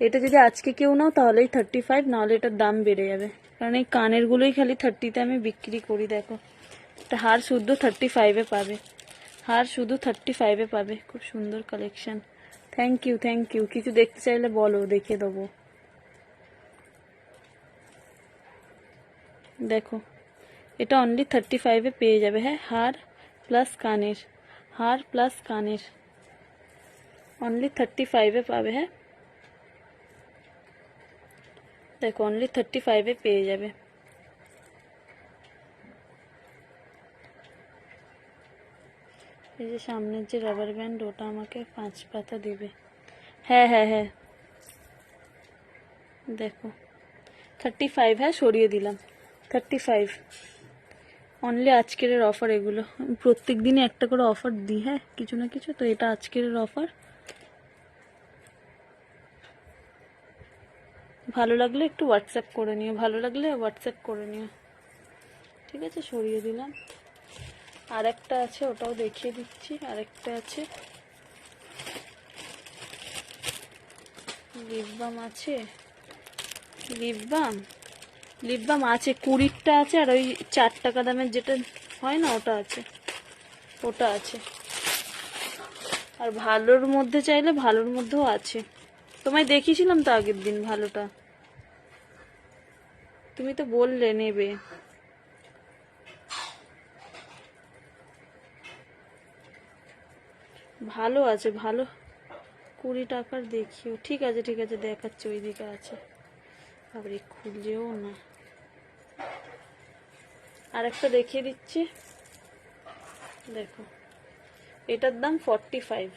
এটা যদি আজকে কেউ নাও তাহলেই 35, নাহলে এটার দাম বেড়ে যাবে, কারণ এই কানেরগুলোই খালি 30-তে আমি বিক্রি করি। দেখো এটা হার শুদ্ধ 35-এ পাবে। হার শুধু 35-এ পাবে। খুব সুন্দর collection. Thank you, thank you. কিছু দেখতে চাইলে বলো, দেখে দেবো। দেখো এটা অনলি 35-এ পেয়ে যাবে। হ্যাঁ, হার প্লাস কানের, হার প্লাস কানের অনলি 35-এ পাবে। হ্যাঁ, দেখো অনলি 35-এ পেয়ে যাবে। এই যে সামনের যে রাবার ব্যান্ড, ওটা আমাকে 5 পাতা দেবে। হ্যাঁ হ্যাঁ হ্যাঁ, দেখো 35। হ্যাঁ, সরিয়ে দিলাম 35। অনলি আজকের অফার এগুলো। প্রত্যেক দিনই একটা করে অফার দিই। হ্যাঁ, কিছু না কিছু, তো এটা আজকের অফার। ভালো লাগলে একটু হোয়াটসঅ্যাপ করে নিও, ভালো লাগলে হোয়াটসঅ্যাপ করে নিও। ঠিক আছে, সরিয়ে দিলাম। আর একটা আছে, ওটাও দেখিয়ে দিচ্ছি। আরেকটা আছে, লিপ বাম আছে। লিপ বাম আছে 20টা আছে, আর ওই 4 টাকা দামের যেটা হয় না, ওটা আছে। ওটা আছে। আর ভালোর মধ্যে চাইলে ভালোর মধ্যেও আছে। তোমায় দেখিয়েছিলাম তো আগের দিন ভালোটা, তুমি তো বললে নেবে। ভালো আছে, ভালো 20 টাকার দেখিও। ঠিক আছে ঠিক আছে, দেখাচ্ছি। ওইদিকে আছে, আবার খুললেও না। আর একটা দেখিয়ে দিচ্ছি, দেখো এটার দাম 45।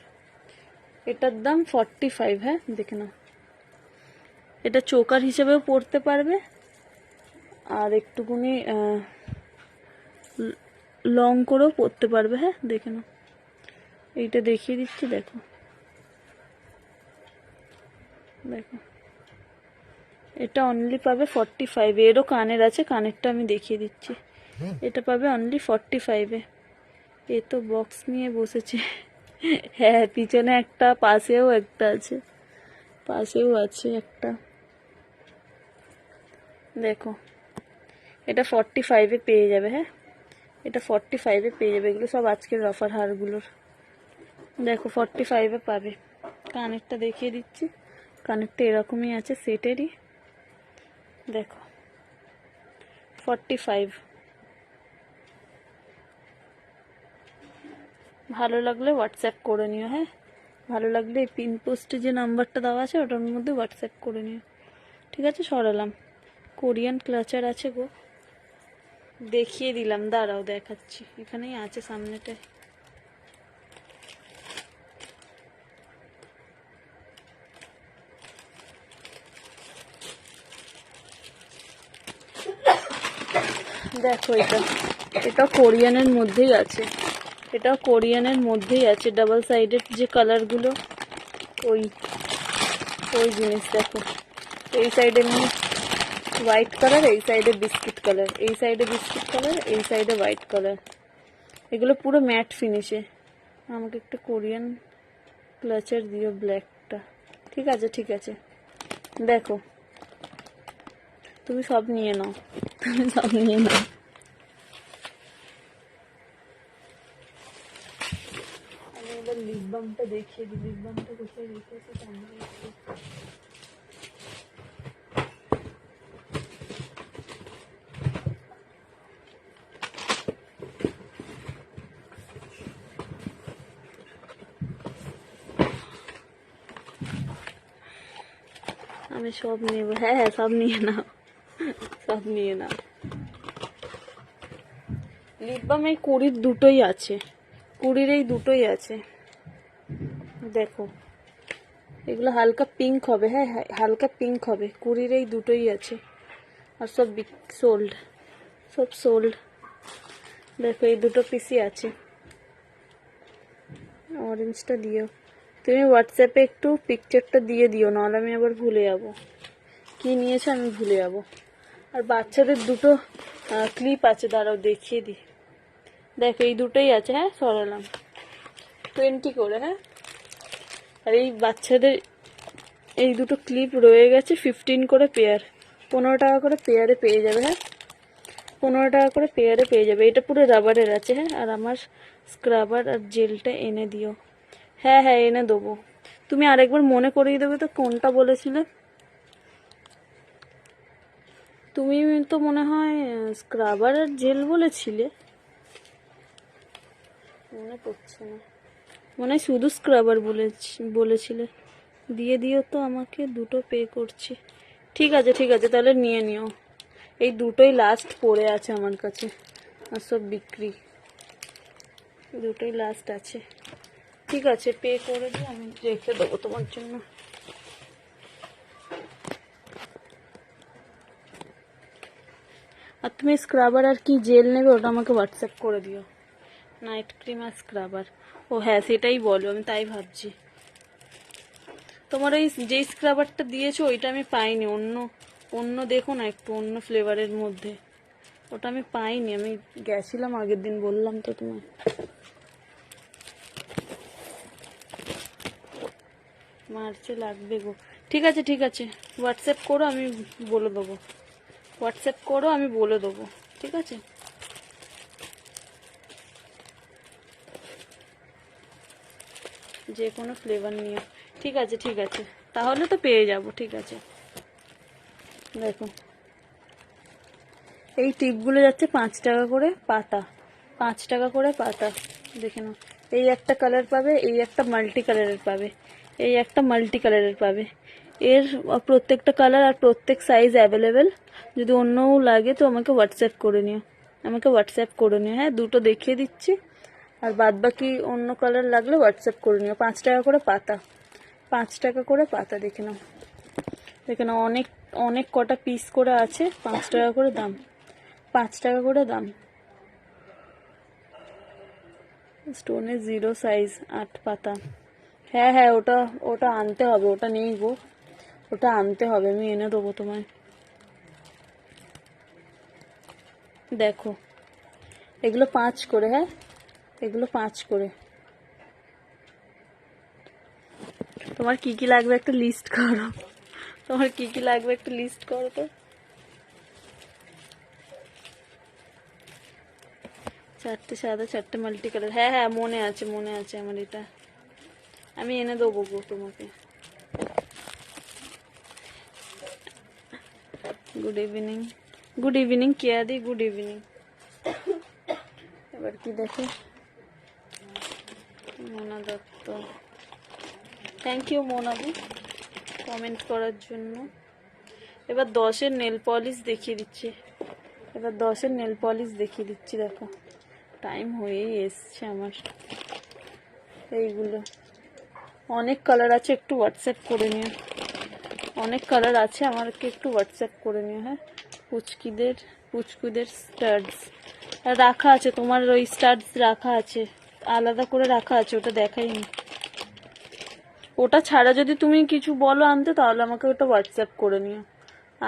এটার দাম 45। হ্যাঁ, দেখে নাও। এটা চোকার হিসেবেও পরতে পারবে, আর একটুকুনি লং করেও পরতে পারবে। হ্যাঁ, দেখে নাও। এইটা দেখিয়ে দিচ্ছি, দেখো দেখো এটা অনলি পাবে 45। এরও কানের আছে, কানেরটা আমি দেখিয়ে দিচ্ছি। এটা পাবে অনলি 45-এ। এ তো বক্স নিয়ে বসেছে। হ্যাঁ, পিছনে একটা, পাশেও একটা আছে, পাশেও আছে একটা। দেখো এটা 45-এ পেয়ে যাবে। হ্যাঁ, এটা 45-এ পেয়ে যাবে। এগুলো সব আজকের অফার হারগুলোর। দেখো 45-এ পাবে। কানেরটা দেখিয়ে দিচ্ছি। কানেরটা এরকমই আছে, সেটেরই। দেখো 45। ভালো লাগলে হোয়াটসঅ্যাপ করে নিও। হ্যাঁ, ভালো লাগলে এই পিন পোস্টে যে নাম্বারটা দেওয়া আছে ওটার মধ্যে হোয়াটসঅ্যাপ করে নিও। ঠিক আছে, সরালাম। কোরিয়ান ক্লাচার আছে গো, দেখিয়ে দিলাম, দাঁড়াও দেখাচ্ছি। এখানেই আছে সামনেটায়। দেখো এটা কোরিয়ানের মধ্যেই আছে। এটা কোরিয়ানের মধ্যেই আছে। ডাবল সাইডেড যে কালারগুলো, ওই ওই জিনিস। দেখো এই সাইডে এমনি হোয়াইট কালার, এই সাইডে বিস্কিট কালার, এই সাইডে বিস্কিট কালার, এই সাইডে হোয়াইট কালার। এগুলো পুরো ম্যাট ফিনিশে। আমাকে একটা কোরিয়ান ক্লাচার দিও, ব্ল্যাকটা। ঠিক আছে ঠিক আছে, দেখো তুমি সব নিয়ে নাও, তুমি সব নিয়ে নাও। এবার লিপ বামটা দেখিয়ে দিই, লিপ বামটা কোথায় রেখেছি সামনে একটু। আমি সব নেব, হ্যাঁ হ্যাঁ সব নিয়ে নাও, সব নিয়ে নাও। লিপ বাম এই 20 দুটোই আছে, 20 এই দুটোই আছে দেখো। এগুলো হালকা পিঙ্ক হবে, হ্যাঁ হ্যাঁ হালকা পিঙ্ক হবে, 20 এই দুটোই আছে। আর সব সোল্ড, সব সোল্ড। দেখো এই দুটো পিসই আছে। অরেঞ্জটা দিও, তুমি হোয়াটসঅ্যাপে একটু পিকচারটা দিয়ে দিও, নাহলে আমি আবার ভুলে যাব কি নিয়েছো, আমি ভুলে যাব। আর বাচ্চাদের দুটো ক্লিপ আছে, দাঁড়াও দেখিয়ে দিই। দেখো এই দুটোই আছে, হ্যাঁ সরালাম 20 করে, হ্যাঁ। আর এই বাচ্চাদের এই দুটো ক্লিপ রয়ে গেছে 15 করে পেয়ার, 15 টাকা করে পেয়ারে পেয়ে যাবে, হ্যাঁ 15 টাকা করে পেয়ারে পেয়ে যাবে। এটা পুরো রাবারের আছে, হ্যাঁ। আর আমার স্ক্রাবার আর জেলটা এনে দিও। হ্যাঁ হ্যাঁ এনে দেবো। তুমি আরেকবার মনে করিয়ে দেবে তো কোনটা বলেছিলে তুমি, তো মনে হয় স্ক্রাবার আর জেল বলেছিলে, মনে পড়ছে না, মনে হয় শুধু স্ক্রাবার বলেছিলে। দিয়ে দিও তো, আমাকে দুটো পে করছি। ঠিক আছে ঠিক আছে, তাহলে নিয়ে নিও। এই দুটোই লাস্ট পড়ে আছে আমার কাছে, আর সব বিক্রি, দুটোই লাস্ট আছে। ঠিক আছে পে করে দিই, আমি রেখে দেবো তোমার জন্য। আর তুমি স্ক্রাবার আর কি জেল নেবে ওটা আমাকে হোয়াটসঅ্যাপ করে দিও। নাইট ক্রিম আর স্ক্রাবার, ও হ্যাঁ সেটাই বলো, আমি তাই ভাবছি। তোমার ওই যেই স্ক্রাবারটা দিয়েছো ওইটা আমি পাইনি, অন্য অন্য দেখো না একটু অন্য ফ্লেভারের মধ্যে, ওটা আমি পাইনি। আমি গেছিলাম আগের দিন, বললাম তো তোমায়। মার্চে লাগবে গো। ঠিক আছে ঠিক আছে, হোয়াটসঅ্যাপ করো, আমি বলে দেবো। হোয়াটসঅ্যাপ করো, আমি বলে দেবো, ঠিক আছে। যে কোনো ফ্লেভার নিয়ে, ঠিক আছে ঠিক আছে, তাহলে তো পেয়ে যাব। ঠিক আছে দেখো, এই টিপগুলো যাচ্ছে 5 টাকা করে পাতা, 5 টাকা করে পাতা। দেখে নাও, এই একটা কালার পাবে, এই একটা মাল্টি কালারের পাবে, এই একটা মাল্টি কালারের পাবে। এর প্রত্যেকটা কালার আর প্রত্যেক সাইজ অ্যাভেলেবেল। যদি অন্যও লাগে তো আমাকে হোয়াটসঅ্যাপ করে নিও, আমাকে হোয়াটসঅ্যাপ করে নিও, হ্যাঁ দুটো দেখিয়ে দিচ্ছি। আর বাদ বাকি অন্য কালার লাগলে হোয়াটসঅ্যাপ করে নিও। 5 টাকা করে পাতা, 5 টাকা করে পাতা। দেখে নাও, দেখে নাও, অনেক অনেক কটা পিস করে আছে, 5 টাকা করে দাম, 5 টাকা করে দাম। স্টোনের 0 সাইজ 8 পাতা। হ্যাঁ হ্যাঁ ওটা ওটা আনতে হবে, ওটা নেই গো, ওটা আনতে হবে, আমি এনে দেবো তোমায়। দেখো এগুলো 5 করে, হ্যাঁ এগুলো 5 করে। তোমার কি কি লাগবে একটা লিস্ট করো, তোমার কি কি লাগবে একটা লিস্ট করো তো। 4টে সাদা, 4টে মাল্টি কালার, হ্যাঁ হ্যাঁ মনে আছে মনে আছে আমার, এটা আমি এনে দেবো গো তোমাকে। গুড ইভিনিং, গুড ইভিনিং কেয়াদি, গুড ইভিনিং। এবার কি দেখে, মোনা দত্ত, থ্যাংক ইউ মোনাদি কমেন্ট করার জন্য। এবার 10-এর নেল পলিশ দেখিয়ে দিচ্ছি, এবার 10-এর নেল পলিশ দেখিয়ে দিচ্ছি। দেখো টাইম হয়েই এসছে আমার। এইগুলো অনেক কালার আছে, একটু হোয়াটসঅ্যাপ করে নিও। অনেক কালার আছে, আমাকে একটু হোয়াটসঅ্যাপ করে নিও, হ্যাঁ। পুচকুদের স্টাডস রাখা আছে, তোমার ওই স্টাডস রাখা আছে, আলাদা করে রাখা আছে, ওটা দেখাইনি। ওটা ছাড়া যদি তুমি কিছু বলো আনতে, তাহলে আমাকে ওটা হোয়াটসঅ্যাপ করে নিও।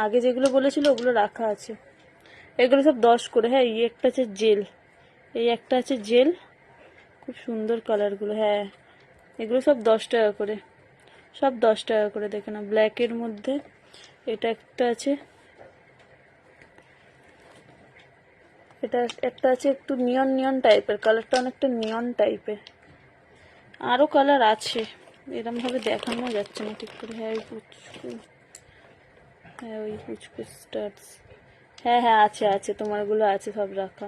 আগে যেগুলো বলেছিল ওগুলো রাখা আছে। এগুলো সব 10 করে, হ্যাঁ। এই একটা আছে জেল, এই একটা আছে জেল, খুব সুন্দর কালারগুলো, হ্যাঁ। এগুলো সব 10 টাকা করে, সব 10 টাকা করে। দেখে না, ব্ল্যাকের মধ্যে এটা একটা আছে, এটা একটা আছে একটু নিয়ন নিয়ন টাইপের, কালারটা অনেকটা নিয়ন টাইপের। আরও কালার আছে, এরমভাবে দেখানো যাচ্ছে না ঠিক করে। হ্যাঁ ওই পুচকু, হ্যাঁ ওই পুচকু স্টার্টস, হ্যাঁ হ্যাঁ আছে আছে, তোমারগুলো আছে সব রাখা।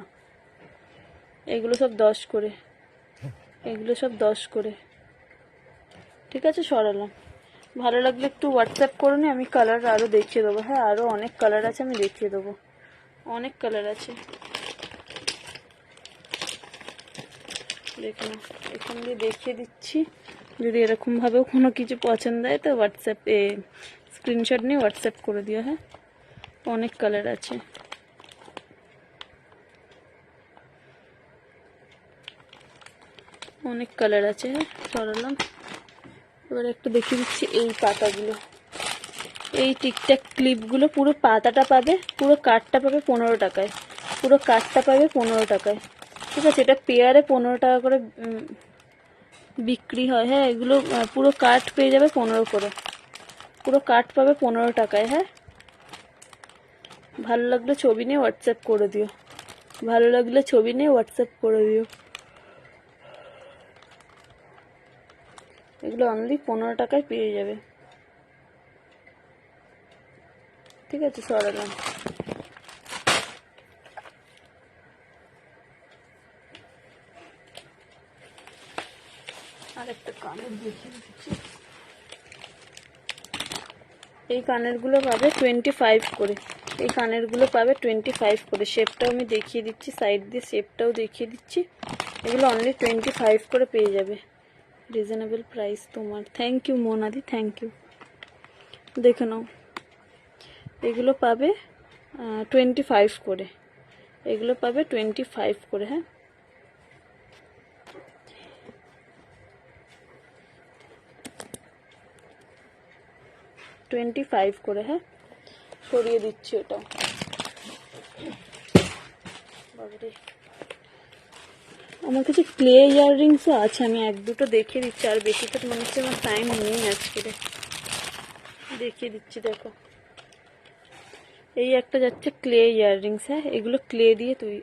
এগুলো সব 10 করে, এগুলো সব 10 করে। ঠিক আছে সরালাম। ভালো লাগলে একটু হোয়াটসঅ্যাপ করে নি, আমি কালার আরও দেখিয়ে দেবো। হ্যাঁ আরও অনেক কালার আছে, আমি দেখিয়ে দেবো, অনেক কালার আছে। দেখুন এখান দিয়ে দেখিয়ে দিচ্ছি, যদি এরকমভাবেও কোনো কিছু পছন্দ হয় তো হোয়াটসঅ্যাপে স্ক্রিনশট নিয়ে হোয়াটসঅ্যাপ করে দিও। হ্যাঁ অনেক কালার আছে। অনেক কালার আছে। হ্যাঁ সরালাম। এবার একটু দেখিয়ে দিচ্ছি এই পাতাগুলো, এই টিকট্যাক ক্লিপগুলো। পুরো পাতাটা পাবে, পুরো কাঠটা পাবে 15 টাকায়, পুরো কাঠটা পাবে 15 টাকায়। ঠিক আছে, এটা পেয়ারে 15 টাকা করে বিক্রি হয়। হ্যাঁ এগুলো পুরো কাঠ পেয়ে যাবে 15 করে, পুরো কাঠ পাবে 15 টাকায়। হ্যাঁ ভালো লাগলে ছবি নিয়ে হোয়াটসঅ্যাপ করে দিও, ভালো লাগলে ছবি নিয়ে হোয়াটসঅ্যাপ করে দিও। এগুলো অনলি 15 টাকায় পেয়ে যাবে। ঠিক আছে সরালাম। আর একটা কানের দেখিয়ে দিচ্ছি, এই কানেরগুলো পাবে 25 করে, এই কানেরগুলো পাবে 25 করে। শেপটাও আমি দেখিয়ে দিচ্ছি, সাইড দিয়ে শেপটাও দেখিয়ে দিচ্ছি। এগুলো অনলি 25 করে পেয়ে যাবে। রিজনেবল প্রাইস তোমার। থ্যাংক ইউ মোনাদি, থ্যাংক ইউ। দেখে নাও, এগুলো পাবে 25 করে, এগুলো পাবে 25 করে। হ্যাঁ 25 করে। হ্যাঁ সরিয়ে দিচ্ছি ওটা। বাবারে, আমার কাছে ক্লে ইয়াররিংসও আছে, আমি এক দুটো দেখিয়ে দিচ্ছি। আর বেশি তো মনে হচ্ছে আমার টাইম নেই আজকে, দেখিয়ে দিচ্ছি। দেখো এই একটা যাচ্ছে ক্লে ইয়াররিংস। হ্যাঁ এগুলো ক্লে দিয়ে তুই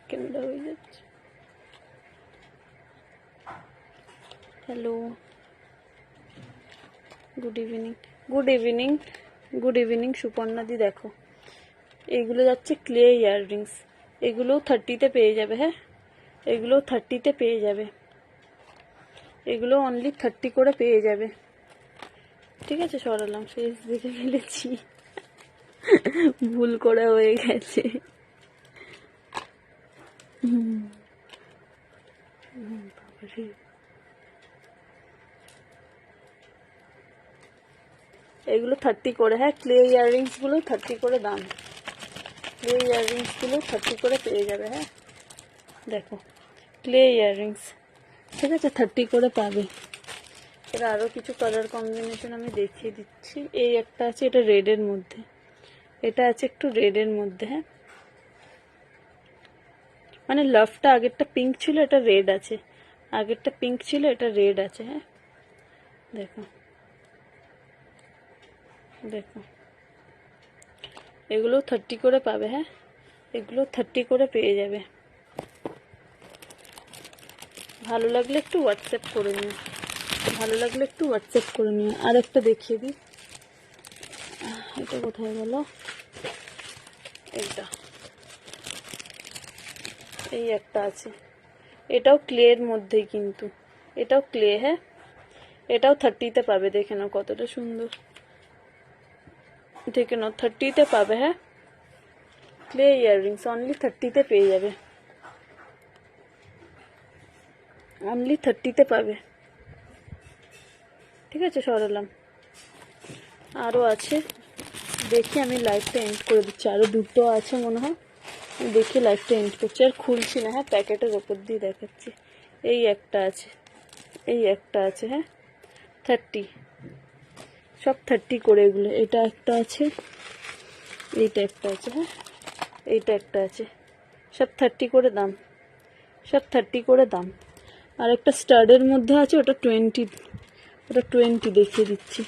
ক্যামেরা হয়ে যাচ্ছে। Hello, good evening, good evening, good evening সুপর্ণাদি। দেখো এইগুলো যাচ্ছে ক্লে ইয়াররিংস, এগুলোও 30-তে পেয়ে যাবে। হ্যাঁ এগুলোও 30-তে পেয়ে যাবে, এগুলো অনলি 30 করে পেয়ে যাবে। ঠিক আছে সরালাম, শেষ দিকে ফেলেছি, ভুল করে হয়ে গেছে। এগুলো 30 করে। হ্যাঁ ক্লে ইয়াররিংসগুলো 30 করে দাম, ক্লে ইয়াররিংসগুলো 30 করে পেয়ে যাবে। হ্যাঁ দেখো ক্লে ইয়াররিংস, ঠিক আছে 30 করে পাবে। এর আরও কিছু কালার কম্বিনেশন আমি দেখিয়ে দিচ্ছি। এই একটা আছে, এটা রেডের মধ্যে, এটা আছে একটু রেডের মধ্যে। হ্যাঁ মানে লাভটা আগেরটা পিঙ্ক ছিল, এটা রেড আছে, আগেরটা পিঙ্ক ছিল, এটা রেড আছে। হ্যাঁ দেখো, দেখো এগুলো 30 করে পাবে। হ্যাঁ এগুলো 30 করে পেয়ে যাবে। ভালো লাগলে একটু হোয়াটসঅ্যাপ করে নিও, ভালো লাগলে একটু হোয়াটসঅ্যাপ করে নিও। আর একটা দেখিয়ে দিই, এটা কোথায় গেল, এইটা, এই একটা আছে, এটাও ক্লের মধ্যেই কিন্তু, এটাও ক্লে। হ্যাঁ এটাও 30-তে পাবে। দেখে নাও কতটা সুন্দর, দেখে নাও 30-তে পাবে। হ্যাঁ ক্লে ইয়াররিংস অনলি 30-তে পেয়ে যাবে, অনলি 30-তে পাবে। ঠিক আছে সরালাম। আরও আছে, দেখি আমি লাইভটা এন্ড করে দিচ্ছি। আরও দুটো আছে মনে হয়, আমি দেখি লাইভটা এন্ড করছি। আর খুলছি না, হ্যাঁ প্যাকেটের ওপর দিয়ে দেখাচ্ছি। এই একটা আছে, এই একটা আছে। হ্যাঁ 30, সব 30 করে এগুলো। এটা একটা আছে, এইটা একটা আছে। হ্যাঁ এইটা একটা আছে, সব 30 করে দাম, সব 30 করে দাম। আর একটা স্টাডের মধ্যে আছে, ওটা 20, ওটা 20 দেখিয়ে দিচ্ছি।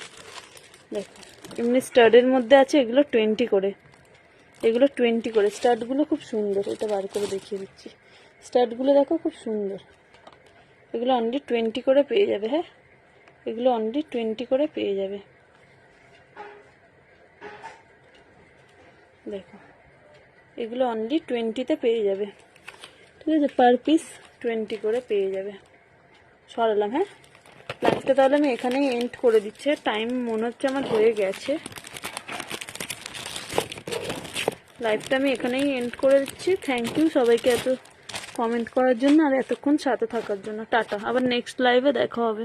দেখো এমনি স্টাডের মধ্যে আছে, এগুলো 20 করে, এগুলো 20 করে। স্টাডগুলো খুব সুন্দর, এটা বার করে দেখিয়ে দিচ্ছি। স্টাডগুলো দেখো খুব সুন্দর। এগুলো অনলি 20 করে পেয়ে যাবে। হ্যাঁ, এগুলো অনলি 20 করে পেয়ে যাবে। দেখো এগুলো অনলি 20-তে পেয়ে যাবে, ঠিক আছে। পার পিস 20 করে পেয়ে যাবে। সরালাম। হ্যাঁ, লাইভটা তাহলে আমি এখানেই এন্ড করে দিচ্ছি। টাইম মনে হচ্ছে আমার হয়ে গেছে। লাইভটা আমি এখানেই এন্ড করে দিচ্ছি। থ্যাংক ইউ সবাইকে এত কমেন্ট করার জন্য আর এতক্ষণ সাথে থাকার জন্য। টাটা, আবার নেক্সট লাইভে দেখা হবে।